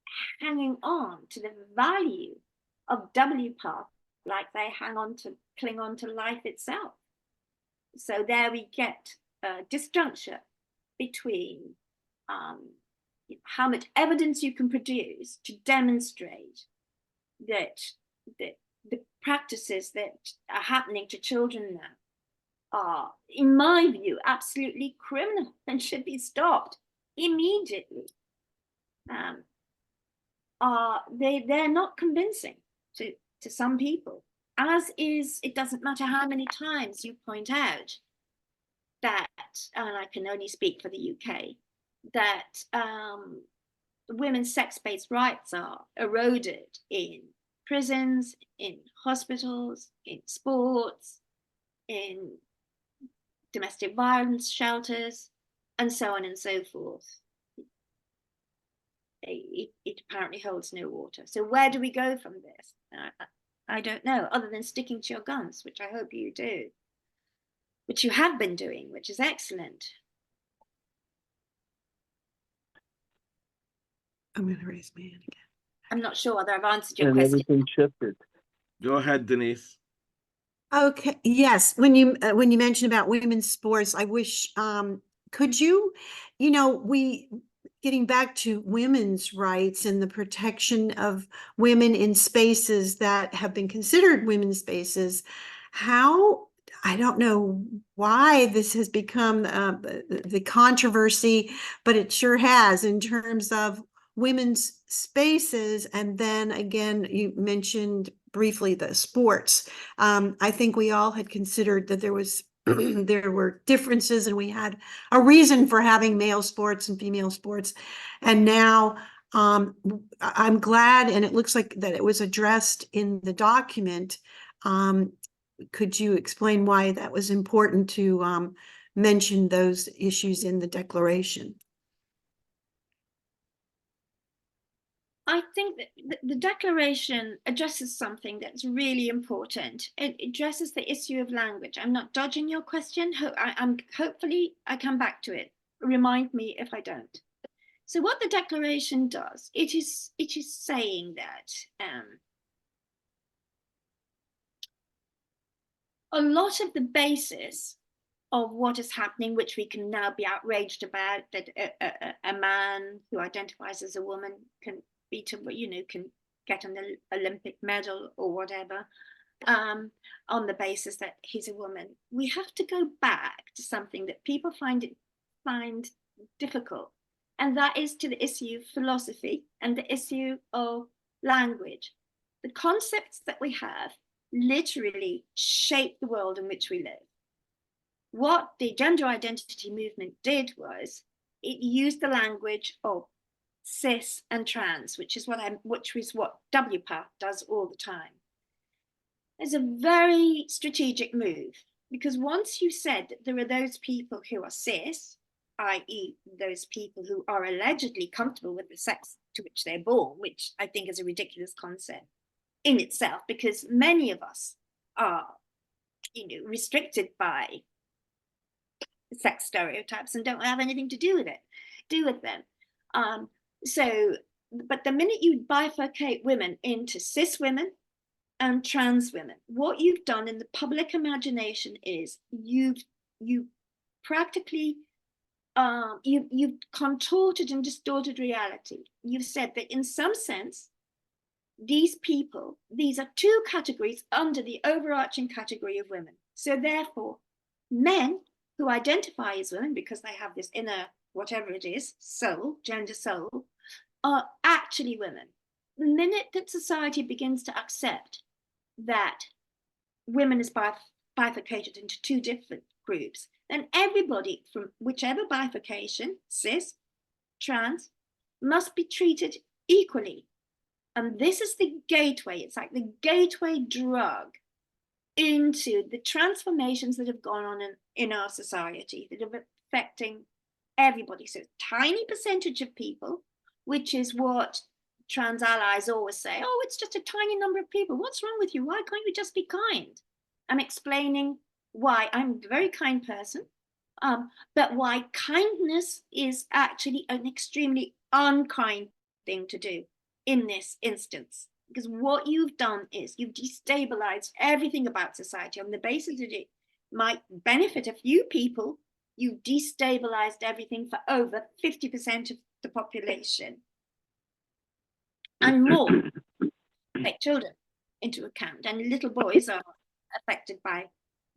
hanging on to the value of WPATH like they cling on to life itself. So there we get a disjuncture between how much evidence you can produce to demonstrate that the practices that are happening to children now are, in my view, absolutely criminal and should be stopped immediately. They're not convincing to some people, as is, it doesn't matter how many times you point out that, and I can only speak for the UK, that women's sex-based rights are eroded in prisons, in hospitals, in sports, in domestic violence shelters, and so on and so forth. It apparently holds no water. So where do we go from this? I don't know, other than sticking to your guns, which I hope you do, which you have been doing, which is excellent. I'm going to raise my hand again. I'm not sure whether I've answered your And question. everything shifted. Go ahead, Denise. Okay, yes, when you mentioned about women's sports, I wish, could you, getting back to women's rights and the protection of women in spaces that have been considered women's spaces, I don't know why this has become the controversy, but it sure has in terms of women's spaces. And then again, you mentioned briefly the sports. I think we all had considered that there were differences, and we had a reason for having male sports and female sports. And now I'm glad, and it looks like that it was addressed in the document. Could you explain why that was important to mention those issues in the declaration? I think that the declaration addresses something that's really important. It addresses the issue of language. I'm not dodging your question. Hopefully I come back to it. Remind me if I don't. So what the declaration does, it is saying that a lot of the basis of what is happening, which we can now be outraged about, that a man who identifies as a woman can get an Olympic medal or whatever, on the basis that he's a woman. We have to go back to something that people find difficult, and that is to the issue of philosophy and the issue of language. The concepts that we have literally shape the world in which we live. What the gender identity movement did was it used the language of cis and trans, which is what WPATH does all the time. It's a very strategic move, because once you said that there are those people who are cis, i.e. those people who are allegedly comfortable with the sex to which they're born, which I think is a ridiculous concept in itself, because many of us are, restricted by sex stereotypes and don't have anything to do with them. But the minute you bifurcate women into cis women and trans women, what you've done in the public imagination is you've practically you've contorted and distorted reality. You've said that in some sense, these are two categories under the overarching category of women. So therefore, men who identify as women because they have this inner, whatever it is, soul, gender soul, are actually women. The minute that society begins to accept that women is bifurcated into two different groups, then everybody from whichever bifurcation, cis, trans, must be treated equally. And this is the gateway. It's like the gateway drug into the transformations that have gone on in our society that are affecting everybody. So tiny percentage of people, which is what trans allies always say, oh, it's just a tiny number of people. What's wrong with you? Why can't you just be kind? I'm explaining why I'm a very kind person. But why kindness is actually an extremely unkind thing to do in this instance. Because what you've done is you've destabilized everything about society on the basis that it might benefit a few people. You've destabilized everything for over 50% of the population and more. Take children into account, and little boys are affected by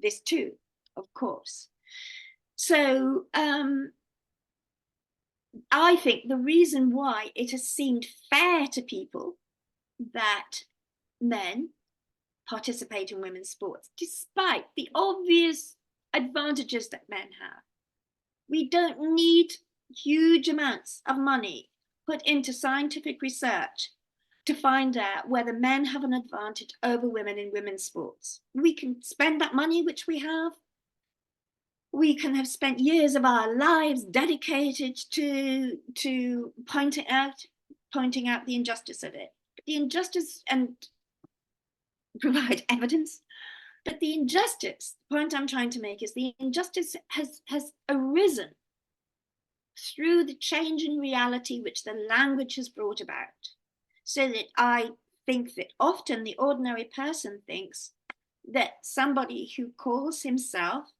this too, of course. So I think the reason why it has seemed fair to people that men participate in women's sports, despite the obvious advantages that men have. We don't need huge amounts of money put into scientific research to find out whether men have an advantage over women in women's sports. We can spend that money, which we have. We can have spent years of our lives dedicated to pointing out the injustice of it. The injustice, and provide evidence. But the injustice, the point I'm trying to make is the injustice has arisen through the change in reality which the language has brought about. So that I think that often the ordinary person thinks that somebody who calls himself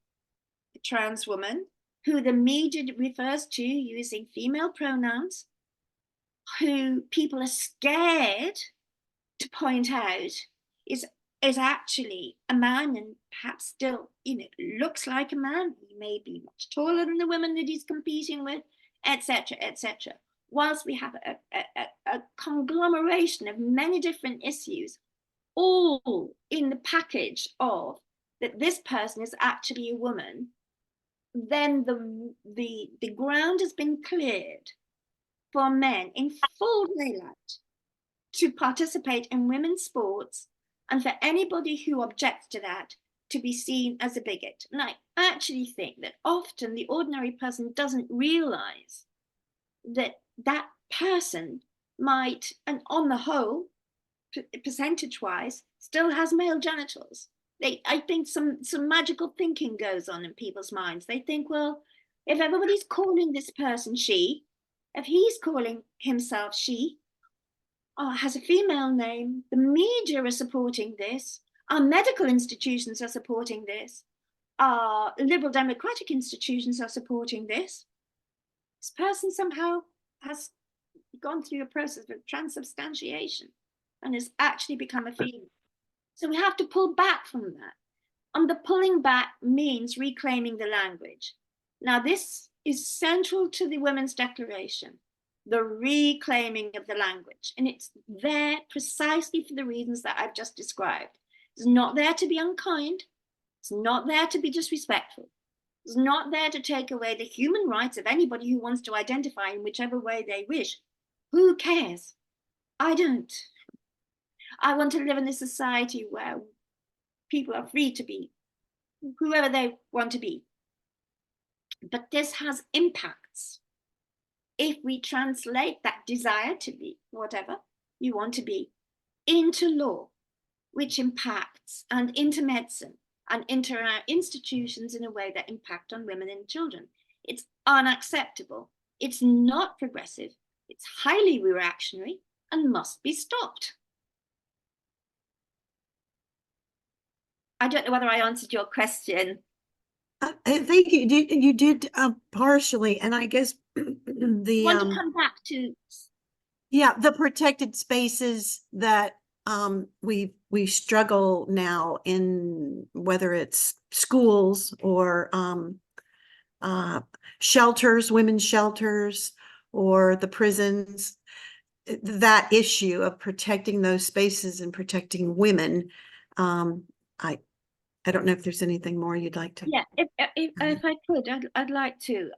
a trans woman, who the media refers to using female pronouns, who people are scared to point out is actually a man, and perhaps still, looks like a man. He may be much taller than the women that he's competing with, etc., etc. Whilst we have a conglomeration of many different issues, all in the package of that this person is actually a woman, then the ground has been cleared for men in full daylight to participate in women's sports, and for anybody who objects to that to be seen as a bigot. And I actually think that often the ordinary person doesn't realize that that person might, and on the whole, percentage-wise, still has male genitals. I think some magical thinking goes on in people's minds. They think, well, if everybody's calling this person she, if he's calling himself she, has a female name, the media are supporting this, our medical institutions are supporting this, our liberal democratic institutions are supporting this, this person somehow has gone through a process of transubstantiation and has actually become a female. So we have to pull back from that. And the pulling back means reclaiming the language. Now, this is central to the Women's Declaration, the reclaiming of the language. And it's there precisely for the reasons that I've just described. It's not there to be unkind. It's not there to be disrespectful. It's not there to take away the human rights of anybody who wants to identify in whichever way they wish. Who cares? I don't. I want to live in a society where people are free to be whoever they want to be. But this has impacts. If we translate that desire to be whatever you want to be into law, which impacts, and into medicine, and into our institutions in a way that impact on women and children, it's unacceptable. It's not progressive. It's highly reactionary and must be stopped. I don't know whether I answered your question. I think you did partially, and I guess the I want to come back to the protected spaces that we struggle now in, whether it's schools or shelters, women's shelters, or the prisons. That issue of protecting those spaces and protecting women. I don't know if there's anything more you'd like to. Yeah, if I could, I'd like to.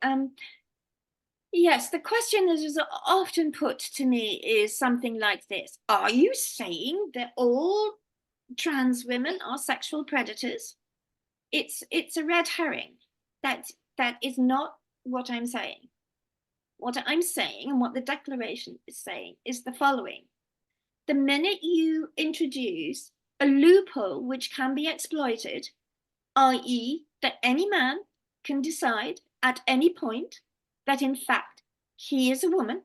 Yes, the question that is often put to me is something like this. Are you saying that all trans women are sexual predators? It's a red herring. That is not what I'm saying. What I'm saying, and what the Declaration is saying, is the following. The minute you introduce a loophole which can be exploited, i.e. that any man can decide at any point that in fact he is a woman,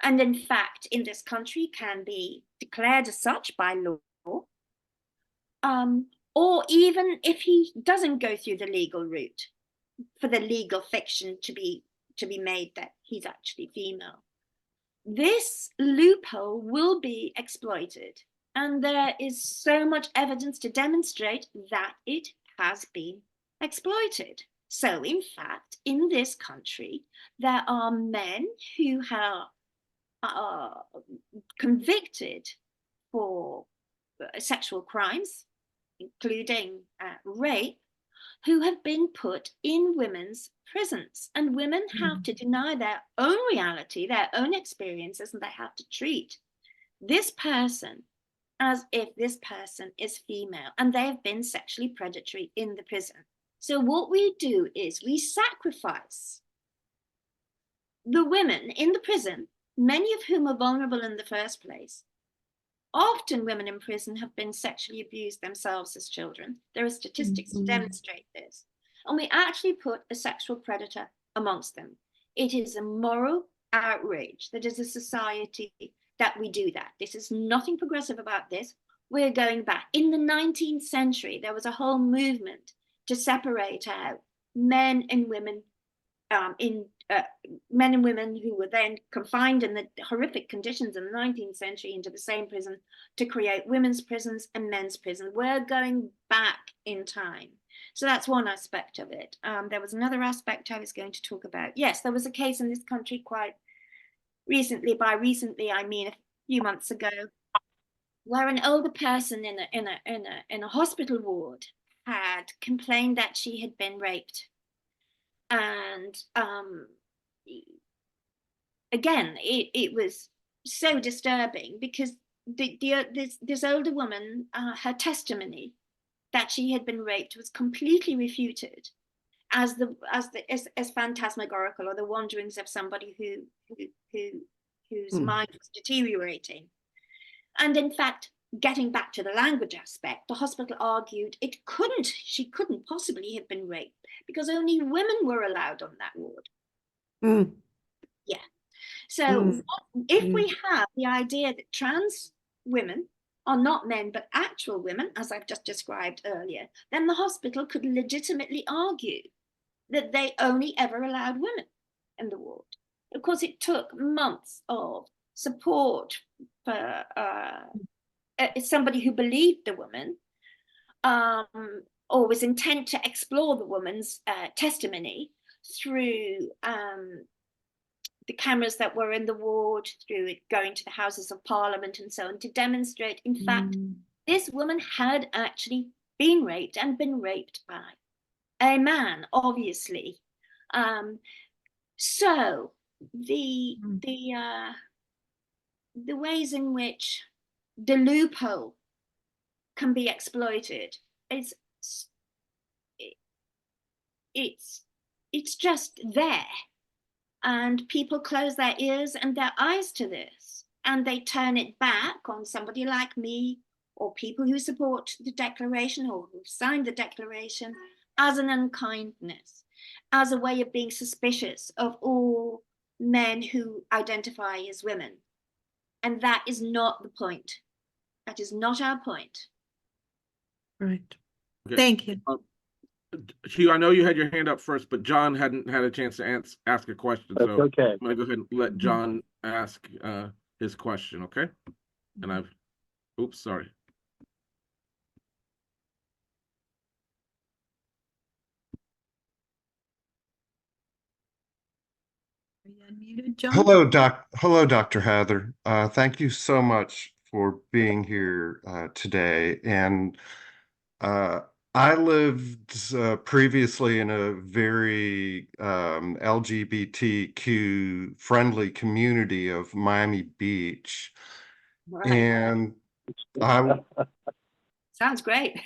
and in fact in this country can be declared as such by law, or even if he doesn't go through the legal route, for the legal fiction to be made that he's actually female. This loophole will be exploited, and there is so much evidence to demonstrate that it has been exploited. So in fact, in this country, there are men who are convicted for sexual crimes, including rape, who have been put in women's prisons, and women have to deny their own reality, their own experiences, and they have to treat this person as if this person is female and they have been sexually predatory in the prison. So what we do is we sacrifice the women in the prison, many of whom are vulnerable in the first place. Often women in prison have been sexually abused themselves as children. There are statistics to demonstrate this. And we actually put a sexual predator amongst them. It is a moral outrage that as a society that we do that. This is nothing progressive about this. We're going back. In the 19th century, there was a whole movement to separate out men and women men and women who were then confined in the horrific conditions in the 19th century into the same prison to create women's prisons and men's prisons. We're going back in time. So that's one aspect of it. There was another aspect I was going to talk about. Yes, there was a case in this country quite recently. By recently, I mean a few months ago, where an older person in a hospital ward had complained that she had been raped. And again, it was so disturbing because this older woman, her testimony that she had been raped was completely refuted as phantasmagorical, or the wanderings of somebody whose mind was deteriorating. And in fact, getting back to the language aspect, the hospital argued she couldn't possibly have been raped because only women were allowed on that ward. Yeah. So if we have the idea that trans women are not men but actual women, as I've just described earlier, then the hospital could legitimately argue that they only ever allowed women in the ward. Of course, it took months of support for somebody who believed the woman, or was intent to explore the woman's testimony through the cameras that were in the ward, through it going to the Houses of Parliament and so on, to demonstrate, in fact, this woman had actually been raped and been raped by a man, obviously. So the ways in which the loophole can be exploited it's just there, and people close their ears and their eyes to this, and they turn it back on somebody like me or people who support the declaration or who've signed the declaration as an unkindness, as a way of being suspicious of all men who identify as women. And that is not the point. That is not our point. Right. Okay. Thank you. Hugh, I know you had your hand up first, but John hadn't had a chance to ask a question. That's so okay. I'm going to go ahead and let John ask his question, okay? And oops, sorry. Are you unmuted, John? Hello, Dr. Hather. Thank you so much for being here today. And I lived previously in a very LGBTQ friendly community of Miami Beach. Right. And Sounds great.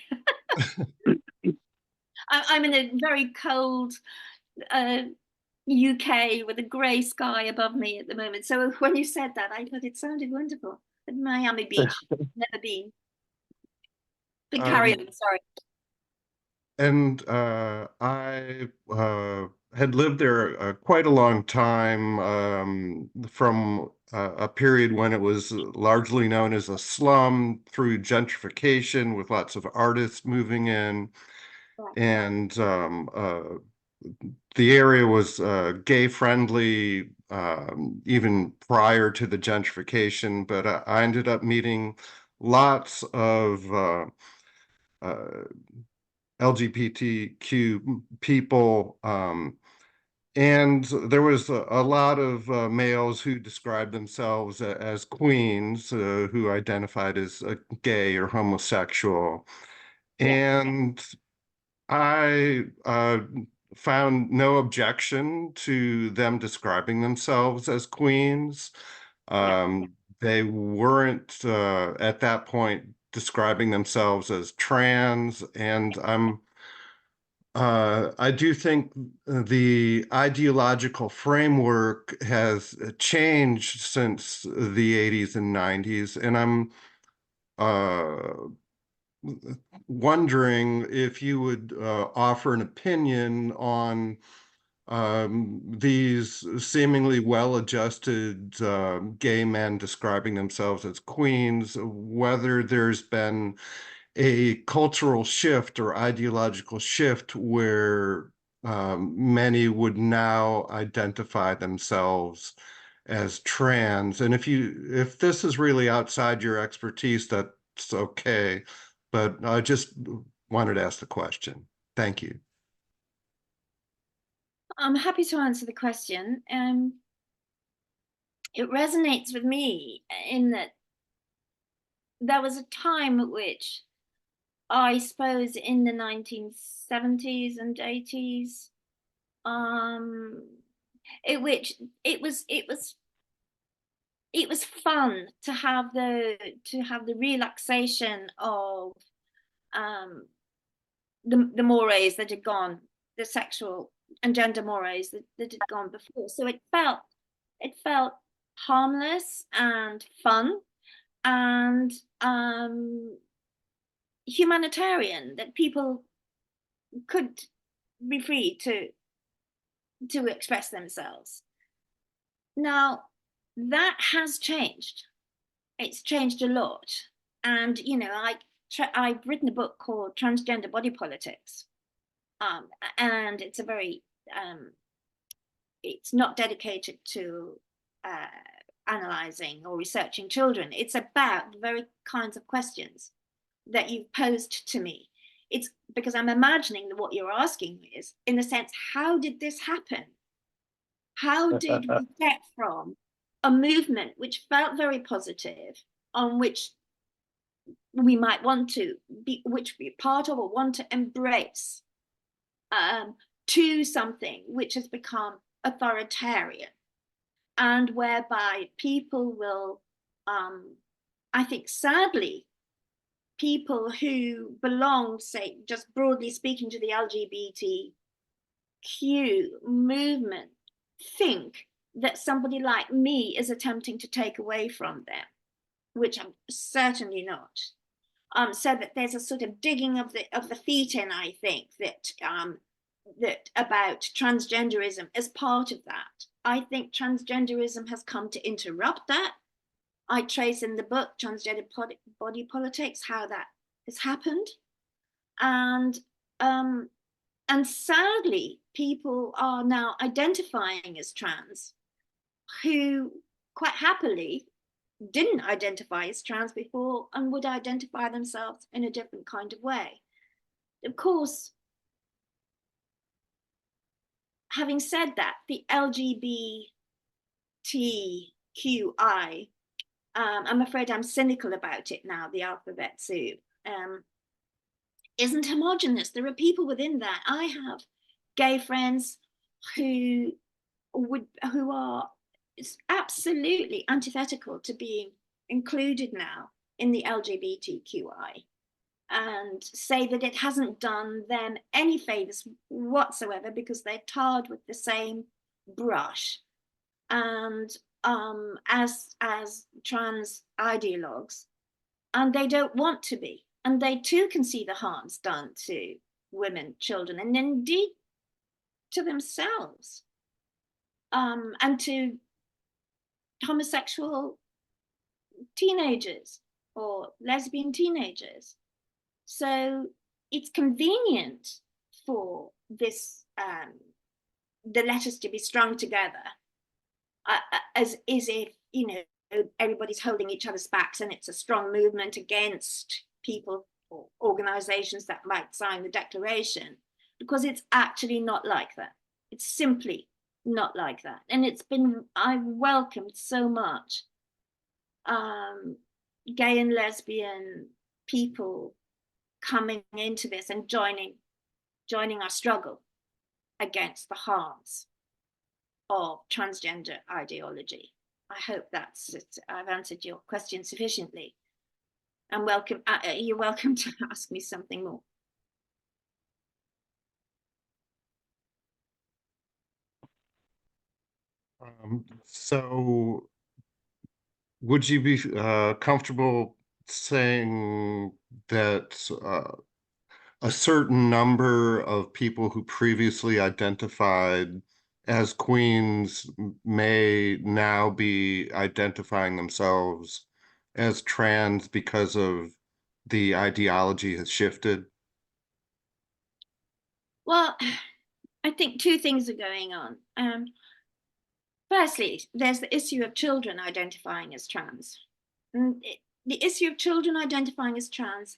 I'm in a very cold UK with a grey sky above me at the moment. So when you said that, I thought it sounded wonderful. At Miami Beach, never been. But carry on, sorry. I had lived there quite a long time, from a period when it was largely known as a slum through gentrification with lots of artists moving in. Right. And the area was gay friendly even prior to the gentrification, but I ended up meeting lots of LGBTQ people, and there was a lot of males who described themselves as queens, who identified as gay or homosexual. Yeah. And I found no objection to them describing themselves as queens. They weren't at that point describing themselves as trans, and I do think the ideological framework has changed since the 80s and 90s, and I'm uh, wondering if you would offer an opinion on these seemingly well-adjusted gay men describing themselves as queens, whether there's been a cultural shift or ideological shift where many would now identify themselves as trans. And if this is really outside your expertise, that's okay. But I just wanted to ask the question. Thank you. I'm happy to answer the question. It resonates with me in that there was a time at which, I suppose, in the 1970s and 80s, in which it was fun to have the relaxation of the mores that had gone, the sexual and gender mores that had gone before. So it felt harmless and fun and humanitarian, that people could be free to express themselves. Now, that has changed. It's changed a lot. And, I've written a book called Transgender Body Politics. And it's it's not dedicated to analyzing or researching children. It's about the very kinds of questions that you've posed to me. It's because I'm imagining that what you're asking is, in the sense, how did this happen? How did we get from a movement which felt very positive, on which we might want to be, which we part of or want to embrace, to something which has become authoritarian, and whereby people will, I think, sadly, people who belong, say, just broadly speaking, to the LGBTQ movement, think that somebody like me is attempting to take away from them, which I'm certainly not. So that there's a sort of digging of the feet in, I think, that about transgenderism as part of that. I think transgenderism has come to interrupt that. I trace in the book Transgender Body Politics how that has happened, and sadly, people are now identifying as trans who quite happily didn't identify as trans before and would identify themselves in a different kind of way. Of course, having said that, the LGBTQI, I'm afraid I'm cynical about it now, the alphabet soup, isn't homogenous. There are people within that. I have gay friends who are absolutely antithetical to being included now in the LGBTQI, and say that it hasn't done them any favors whatsoever because they're tarred with the same brush. And as trans ideologues, and they don't want to be, and they too can see the harms done to women, children, and indeed to themselves, and to homosexual teenagers or lesbian teenagers. So it's convenient for this, the letters to be strung together as if, you know, everybody's holding each other's backs and it's a strong movement against people or organizations that might sign the declaration, because it's actually not like that. It's simply not like that. And I've welcomed so much gay and lesbian people coming into this and joining our struggle against the harms of transgender ideology. I hope I've answered your question sufficiently. And you're welcome to ask me something more. So would you be comfortable saying that a certain number of people who previously identified as queens may now be identifying themselves as trans because of the ideology has shifted? Well, I think two things are going on. Firstly, there's the issue of children identifying as trans. The issue of children identifying as trans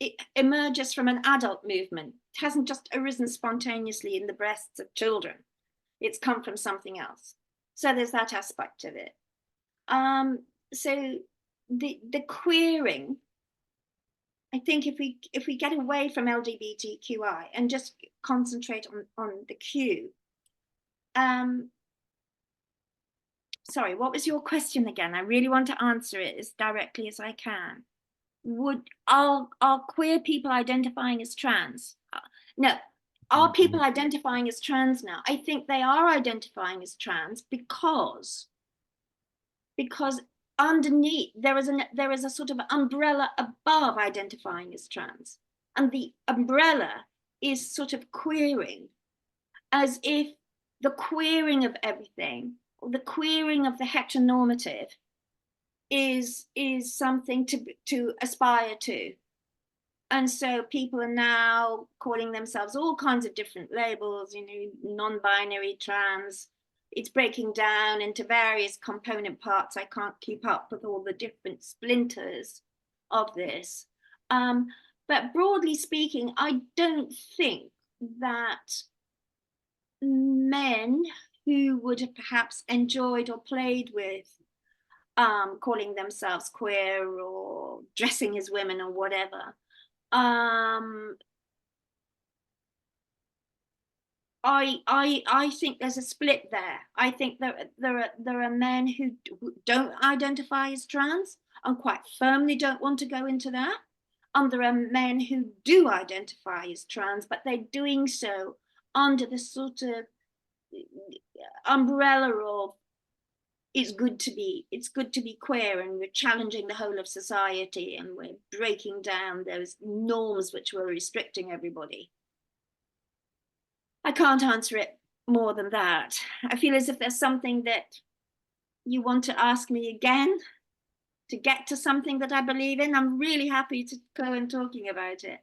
it emerges from an adult movement. It hasn't just arisen spontaneously in the breasts of children. It's come from something else. So there's that aspect of it. So the queering, I think if we get away from LGBTQI and just concentrate on the Q. Sorry, what was your question again? I really want to answer it as directly as I can. Are queer people identifying as trans? No. Are people identifying as trans now? I think they are identifying as trans because underneath there is a sort of umbrella above identifying as trans, and the umbrella is sort of queering, as if the queering of everything, or the queering of the heteronormative, is something to aspire to. And so people are now calling themselves all kinds of different labels, you know, non-binary, trans. It's breaking down into various component parts. I can't keep up with all the different splinters of this. But broadly speaking, I don't think that men who would have perhaps enjoyed or played with calling themselves queer or dressing as women or whatever, I think there's a split there. I think there are men who don't identify as trans and quite firmly don't want to go into that. And there are men who do identify as trans, but they're doing so under the sort of umbrella of it's good to be queer, and we're challenging the whole of society, and we're breaking down those norms which were restricting everybody. I can't answer it more than that. I feel as if there's something that you want to ask me again to get to something that I believe in. I'm really happy to go on talking about it.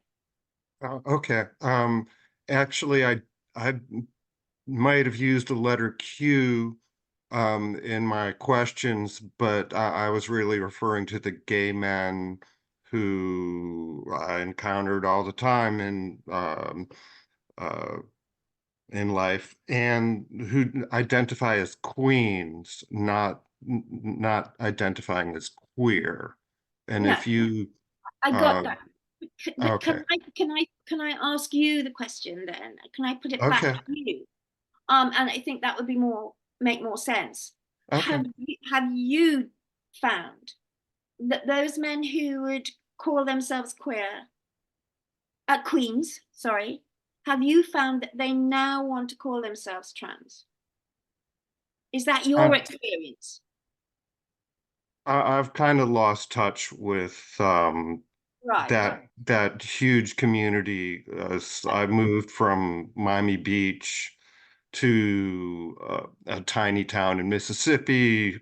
Okay. Actually, I might have used the letter Q in my questions, but I was really referring to the gay men who I encountered all the time in life, and who identify as queens, not identifying as queer. And Yeah, if you I got that. But okay. can I ask you the question then? Can I put it back Okay. to you? And I think that would make more sense. Okay. Have you found that those men who would call themselves queens, sorry, have you found that they now want to call themselves trans? Is that your experience? I've kind of lost touch with Right. that huge community. I moved from Miami Beach to a tiny town in Mississippi,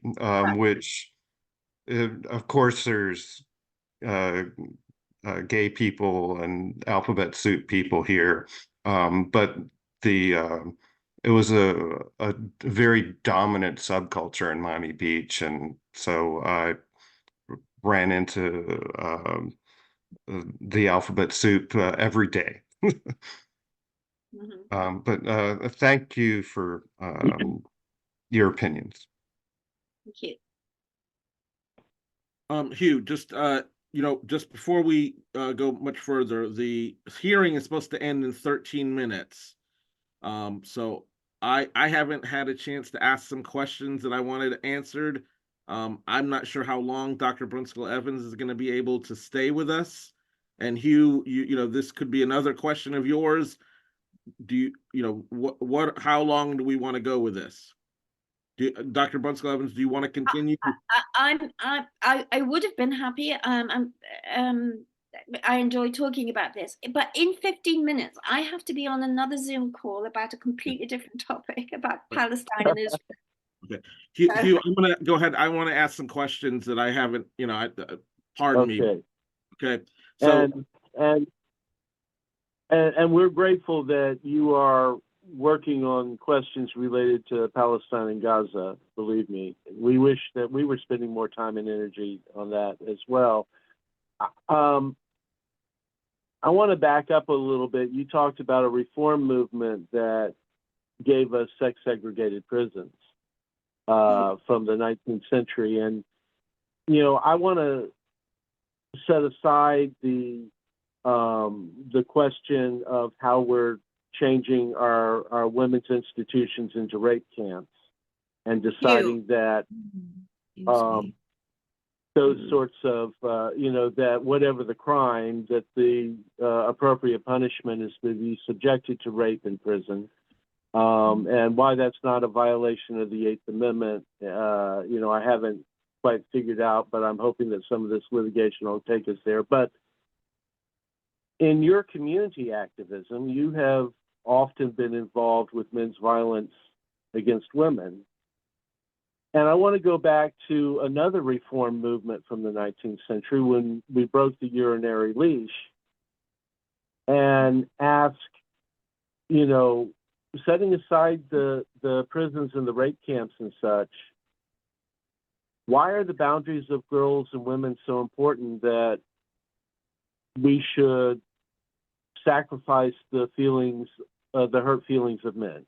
which, of course, there's uh, gay people and alphabet soup people here, but the it was a very dominant subculture in Miami Beach, and so I ran into the alphabet soup every day. Mhm. But thank you for your opinions. Thank you. Hugh, just just before we go much further, the hearing is supposed to end in 13 minutes. So I haven't had a chance to ask some questions that I wanted answered. I'm not sure how long Dr. Brunskell-Evans is going to be able to stay with us. And Hugh, this could be another question of yours. Do how long do we want to go with this? Dr. Brunskell-Evans, do you want to continue? I would have been happy. I enjoy talking about this, but in 15 minutes, I have to be on another Zoom call about a completely different topic about Palestine and Israel. Okay. Hugh, I'm gonna go ahead. I want to ask some questions that I haven't, pardon me. Okay. Okay. So And we're grateful that you are working on questions related to Palestine and Gaza. Believe me, we wish that we were spending more time and energy on that as well. I want to back up a little bit. You talked about a reform movement that gave us sex-segregated prisons from the 19th century, and I want to set aside the question of how we're changing our women's institutions into rape camps and deciding that those sorts of, that whatever the crime, that the appropriate punishment is to be subjected to rape in prison. And why that's not a violation of the Eighth Amendment, I haven't quite figured out, but I'm hoping that some of this litigation will take us there. But in your community activism, you have often been involved with men's violence against women. And I want to go back to another reform movement from the 19th century when we broke the urinary leash and ask, setting aside the prisons and the rape camps and such, why are the boundaries of girls and women so important that we should sacrifice the hurt feelings of men?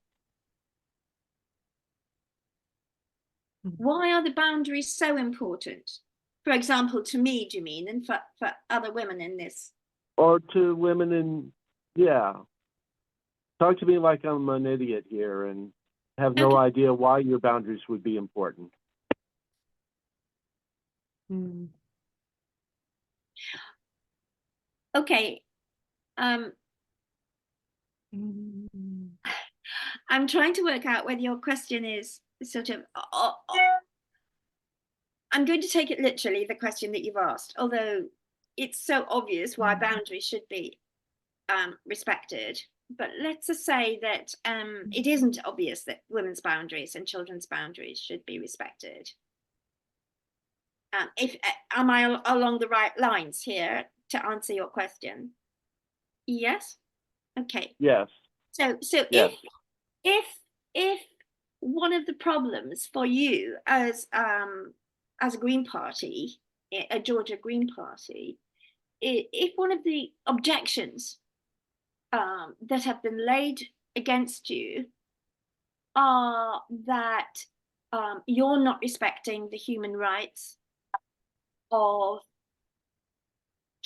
Why are the boundaries so important? For example, to me, do you mean, and for other women in this? Or to women yeah. Talk to me like I'm an idiot here and have no idea why your boundaries would be important. Okay. I'm trying to work out whether your question is sort of, I'm going to take it literally, the question that you've asked, although it's so obvious why boundaries should be respected. But let's just say that it isn't obvious that women's boundaries and children's boundaries should be respected. Am I along the right lines here to answer your question? Yes. Okay. Yes. So yes. if one of the problems for you as a Green Party, a Georgia Green Party, if one of the objections that have been laid against you are that you're not respecting the human rights of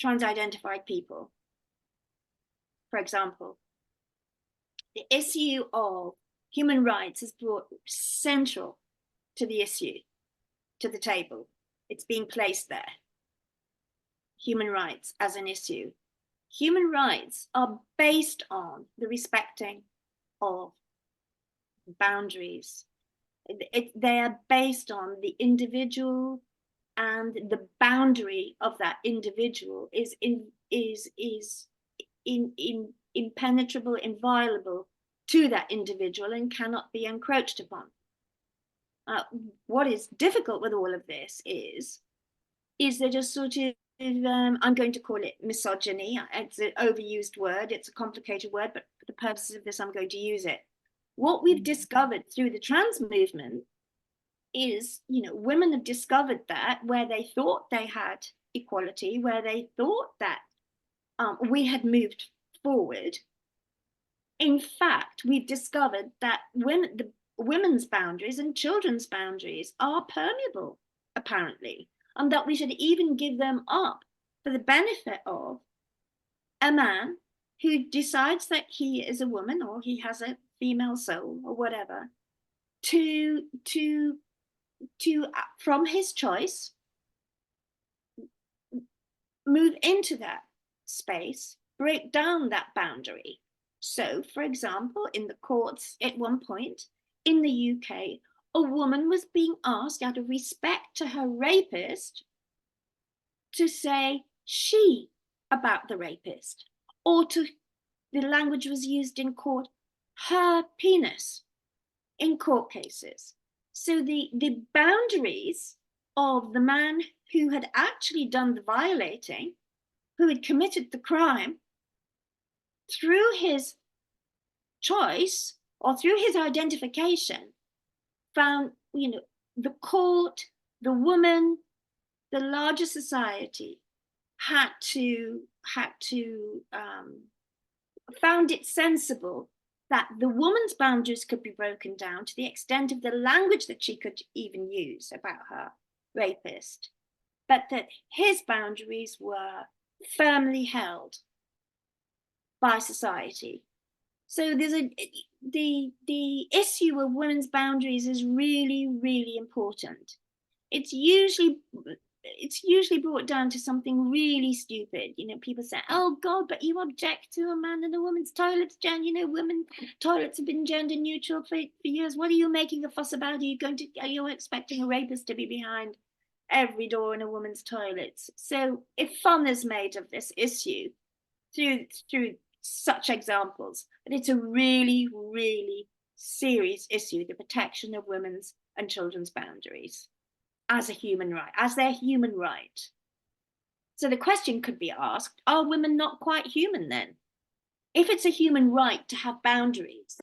trans-identified people, for example, the issue of human rights is brought central to the issue, to the table. It's being placed there. Human rights as an issue. Human rights are based on the respecting of boundaries. They are based on the individual and the boundary of that individual is impenetrable, inviolable to that individual and cannot be encroached upon. What is difficult with all of this is there just sort of, I'm going to call it misogyny. It's an overused word. It's a complicated word, but for the purposes of this, I'm going to use it. What we've discovered through the trans movement is, women have discovered that where they thought they had equality, where they thought that we had moved forward, in fact, we've discovered that the women's boundaries and children's boundaries are permeable, apparently, and that we should even give them up for the benefit of a man who decides that he is a woman or he has a female soul or whatever, to from his choice move into that space, break down that boundary. So, for example, in the courts at one point in the UK, a woman was being asked, out of respect to her rapist, to say she about the rapist, or the language was used in court, her penis, in court cases. So the boundaries of the man who had actually done the violating, who had committed the crime, through his choice or through his identification, found, the court, the woman, the larger society found it sensible that the woman's boundaries could be broken down to the extent of the language that she could even use about her rapist, but that his boundaries were firmly held by society. So there's the issue of women's boundaries is really, really important. It's usually brought down to something really stupid. People say, "Oh God, but you object to a man and a woman's toilets, Jen. Women toilets have been gender neutral for years. What are you making a fuss about? Are you expecting a rapist to be behind every door in a woman's toilets?" So if fun is made of this issue through such examples, but it's a really, really serious issue, the protection of women's and children's boundaries as a human right, as their human right. So the question could be asked, are women not quite human then? If it's a human right to have boundaries,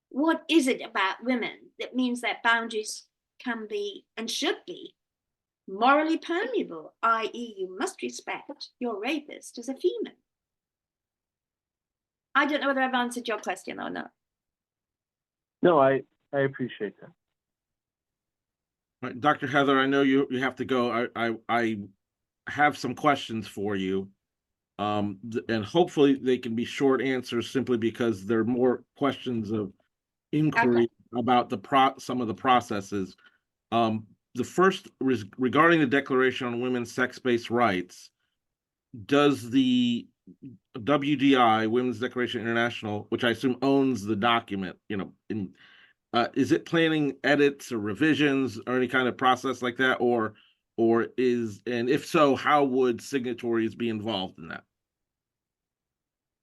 what is it about women that means that boundaries can be and should be morally permeable, i.e. you must respect your rapist as a female? I don't know whether I've answered your question or not. No, I appreciate that. Right, Dr. Heather, I know you have to go. I have some questions for you, and hopefully they can be short answers, simply because they're more questions of inquiry about some of the processes. The first regarding the Declaration on Women's Sex-Based Rights, does the WDI, Women's Declaration International, which I assume owns the document, is it planning edits or revisions or any kind of process like that, and if so, how would signatories be involved in that?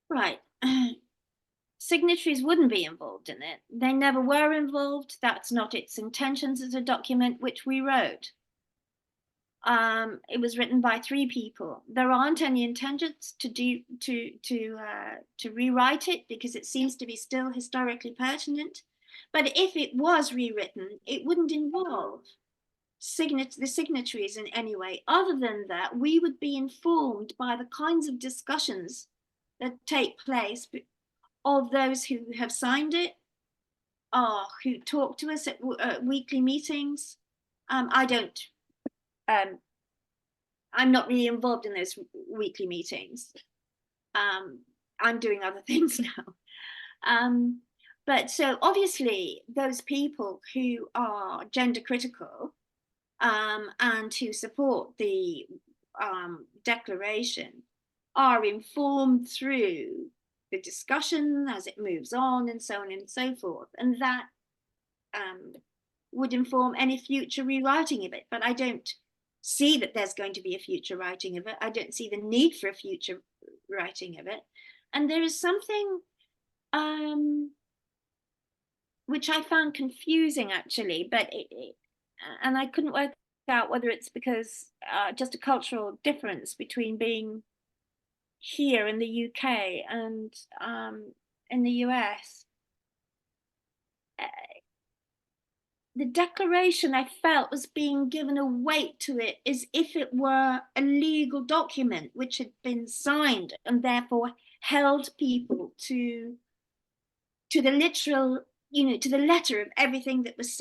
Right. Signatories wouldn't be involved in it. They never were involved. That's not its intentions as a document which we wrote. It was written by 3 people. There aren't any intentions to rewrite it, because it seems to be still historically pertinent. But if it was rewritten, it wouldn't involve the signatories in any way. Other than that, we would be informed by the kinds of discussions that take place of those who have signed it, who talk to us at weekly meetings. I'm not really involved in those weekly meetings. I'm doing other things now. But so obviously those people who are gender critical and who support the declaration are informed through the discussion as it moves on and so on and so forth. And that would inform any future rewriting of it. But I don't see that there's going to be a future writing of it. I don't see the need for a future writing of it. And there is something which I found confusing actually, but and I couldn't work out whether it's because just a cultural difference between being here in the UK and in the US. The declaration I felt was being given a weight to it as if it were a legal document which had been signed and therefore held people to the literal, to the letter of everything that was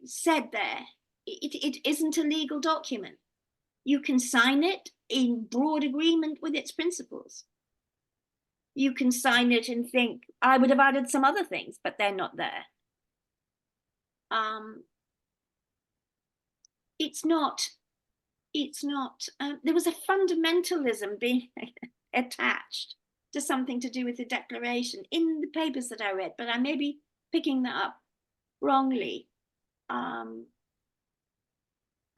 said there. It isn't a legal document. You can sign it in broad agreement with its principles. You can sign it and think, I would have added some other things, but they're not there. It's not, there was a fundamentalism being attached to something to do with the declaration in the papers that I read, but I may be picking that up wrongly.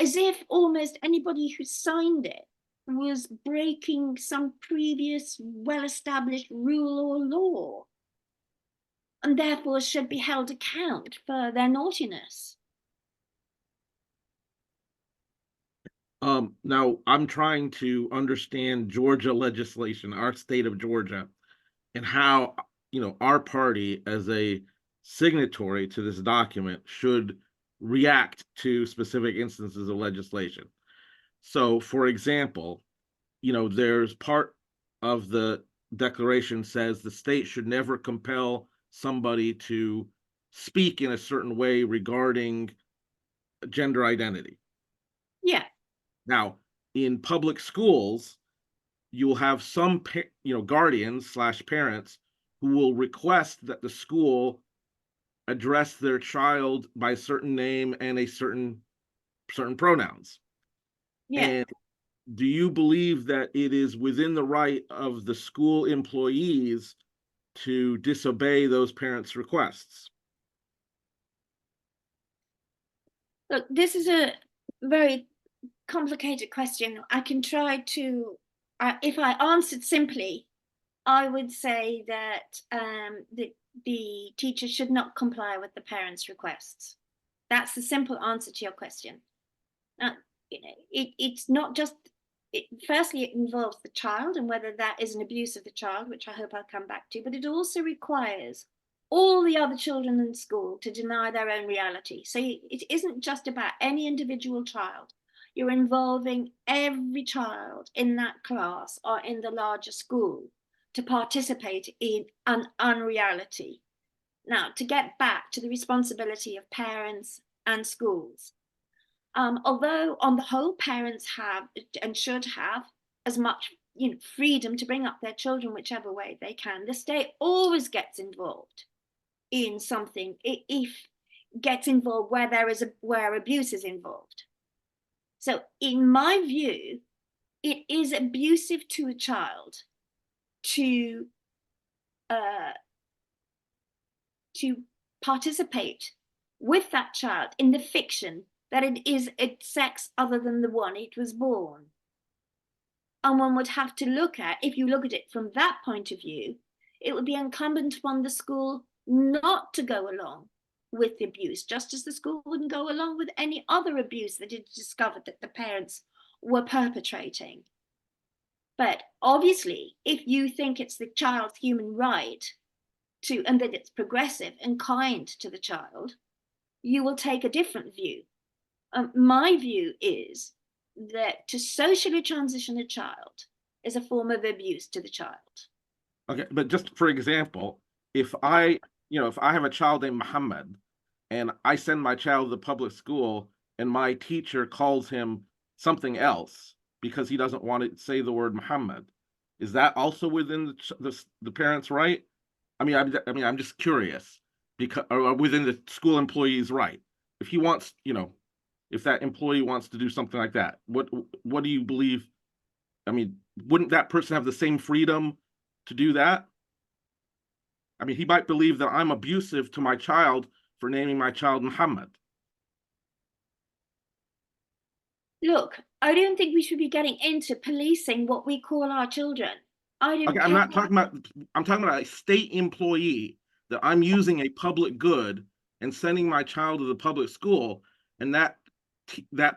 As if almost anybody who signed it was breaking some previous well-established rule or law, and therefore should be held account for their naughtiness. Now I'm trying to understand Georgia legislation, our state of Georgia, and how, our party as a signatory to this document should react to specific instances of legislation. So, for example, there's part of the declaration says the state should never compel somebody to speak in a certain way regarding gender identity. Yeah. Now, in public schools, you'll have some, guardians / parents who will request that the school address their child by a certain name and a certain pronouns. Yeah. And do you believe that it is within the right of the school employees to disobey those parents' requests? Look, this is a very complicated question. I can try to, if I answered simply, I would say that the teacher should not comply with the parents' requests. That's the simple answer to your question. Now, it's not just, firstly, it involves the child and whether that is an abuse of the child, which I hope I'll come back to, but it also requires all the other children in school to deny their own reality. So it isn't just about any individual child. You're involving every child in that class or in the larger school to participate in an unreality. Now, to get back to the responsibility of parents and schools, although on the whole parents have and should have as much freedom to bring up their children whichever way they can, the state always gets involved in something, if gets involved where abuse is involved. So in my view, it is abusive to a child to participate with that child in the fiction that it is a sex other than the one it was born. And one would have to look at, if you look at it from that point of view, it would be incumbent upon the school not to go along with the abuse, just as the school wouldn't go along with any other abuse that it discovered that the parents were perpetrating. But obviously, if you think it's the child's human right to, and that it's progressive and kind to the child, you will take a different view. My view is that to socially transition a child is a form of abuse to the child. Okay, but just for example, if I have a child named Muhammad and I send my child to the public school and my teacher calls him something else because he doesn't want to say the word Muhammad, is that also within the parent's right? I'm just curious, because or within the school employee's right. If he wants, if that employee wants to do something like that, what do you believe? Wouldn't that person have the same freedom to do that? He might believe that I'm abusive to my child for naming my child Muhammad. Look, I don't think we should be getting into policing what we call our children. I don't Okay, I'm care. not talking about, I'm talking about a state employee that I'm using a public good and sending my child to the public school, and that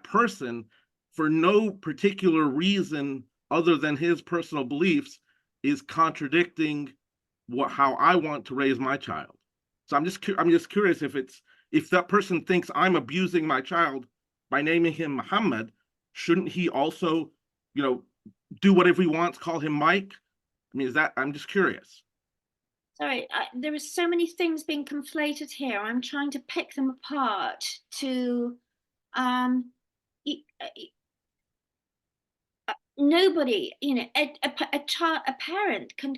person, for no particular reason other than his personal beliefs, is contradicting how I want to raise my child. So I'm just curious if that person thinks I'm abusing my child by naming him Muhammad, shouldn't he also, you know, do whatever he wants, call him Mike? I mean, I'm just curious. Sorry, there are so many things being conflated here. I'm trying to pick them apart to, nobody, a parent can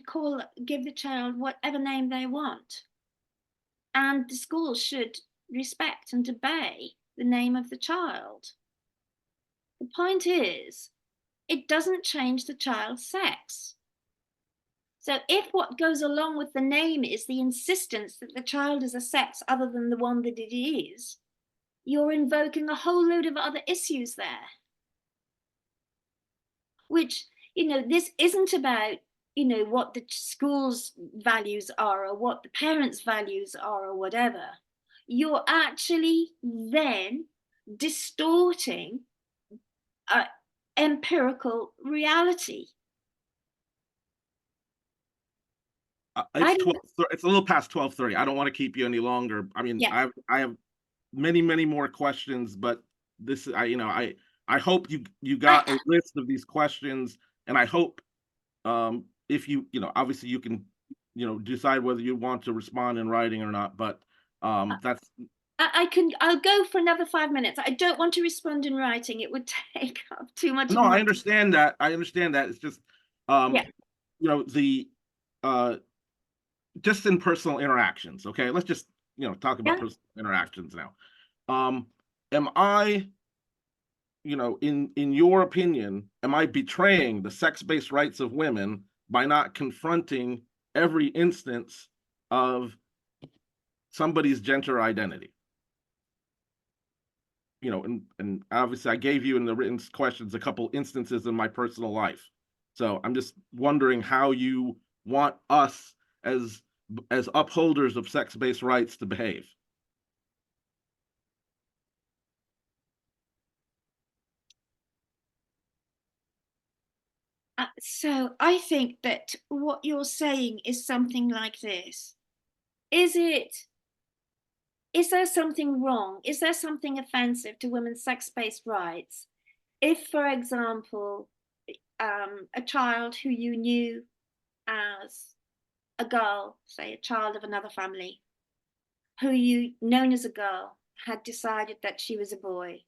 give the child whatever name they want. And the school should respect and obey the name of the child. The point is, it doesn't change the child's sex. So if what goes along with the name is the insistence that the child is a sex other than the one that it is, you're invoking a whole load of other issues there. Which, this isn't about, what the school's values are or what the parents' values are or whatever. You're actually then distorting empirical reality. It's a little past 12:30. I don't want to keep you any longer. I mean, Yeah. I have many more questions, but this, I hope you got a list of these questions, and I hope, if obviously you can, decide whether you want to respond in writing or not, but that's. I'll go for another 5 minutes. I don't want to respond in writing. It would take up too much. No, I understand that. It's just, Yeah. The, just in personal interactions. Okay, let's just, talk about Yeah. personal interactions now. Am I, in your opinion, am I betraying the sex-based rights of women by not confronting every instance of somebody's gender identity? And obviously I gave you in the written questions a couple instances in my personal life. So I'm just wondering how you want us as upholders of sex-based rights to behave. So I think that what you're saying is something like this. Is there something wrong? Is there something offensive to women's sex-based rights? If, for example, a child who you knew as a girl, say a child of another family, who you known as a girl, had decided that she was a boy,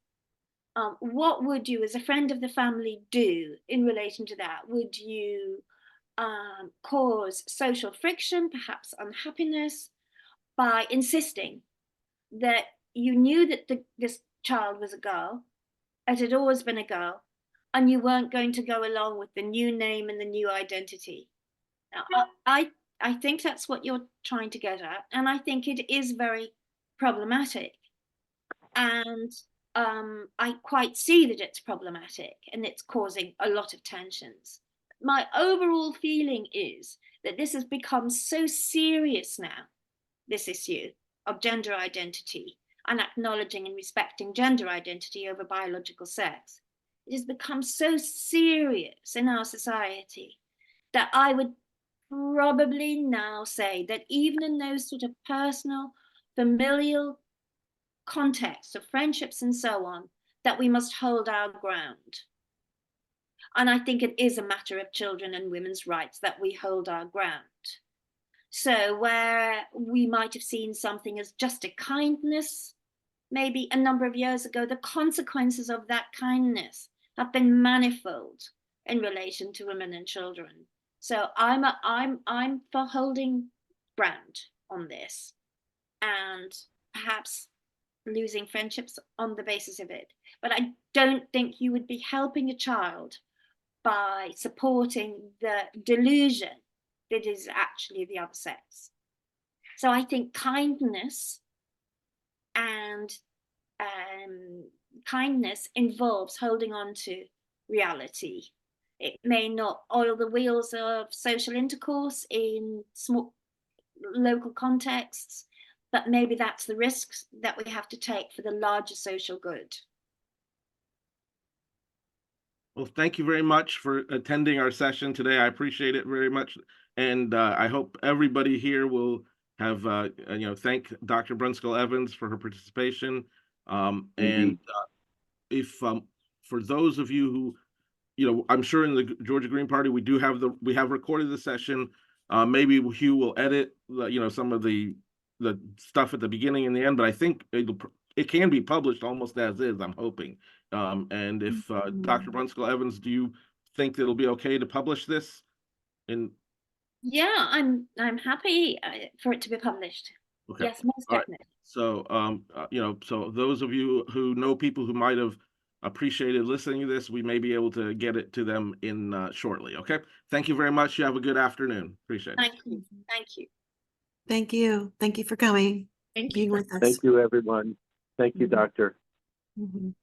what would you, as a friend of the family, do in relation to that? Would you cause social friction, perhaps unhappiness, by insisting that you knew that this child was a girl, it had always been a girl, and you weren't going to go along with the new name and the new identity? Now, I think that's what you're trying to get at, and I think it is very problematic. And I quite see that it's problematic and it's causing a lot of tensions. My overall feeling is that this has become so serious now, this issue of gender identity and acknowledging and respecting gender identity over biological sex. It has become so serious in our society that I would probably now say that even in those sort of personal, familial contexts of friendships and so on, that we must hold our ground. And I think it is a matter of children and women's rights that we hold our ground. So where we might have seen something as just a kindness, maybe a number of years ago, the consequences of that kindness have been manifold in relation to women and children. So I'm for holding ground on this, and perhaps losing friendships on the basis of it. But I don't think you would be helping a child by supporting the delusion that is actually the other sex. So I think kindness and kindness involves holding on to reality. It may not oil the wheels of social intercourse in small local contexts, but maybe that's the risks that we have to take for the larger social good. Well, thank you very much for attending our session today. I appreciate it very much. And I hope everybody here will have, thank Dr. Brunskell-Evans for her participation. And if for those of you who, I'm sure in the Georgia Green Party, we have recorded the session. Maybe Hugh will edit, some of the stuff at the beginning and the end, but I think it can be published almost as is, I'm hoping. And if Dr. Brunskell-Evans, do you think that it'll be okay to publish this? Yeah, I'm happy for it to be published. Okay. Yes, most All right. definitely. So, so those of you who know people who might have appreciated listening to this, we may be able to get it to them in shortly. Okay. Thank you very much. You have a good afternoon. Appreciate it. Thank you. Thank you. Thank you. Thank you for coming, Thank being you. with us. Thank you, everyone. Thank you, Mhm. Doctor. Mhm.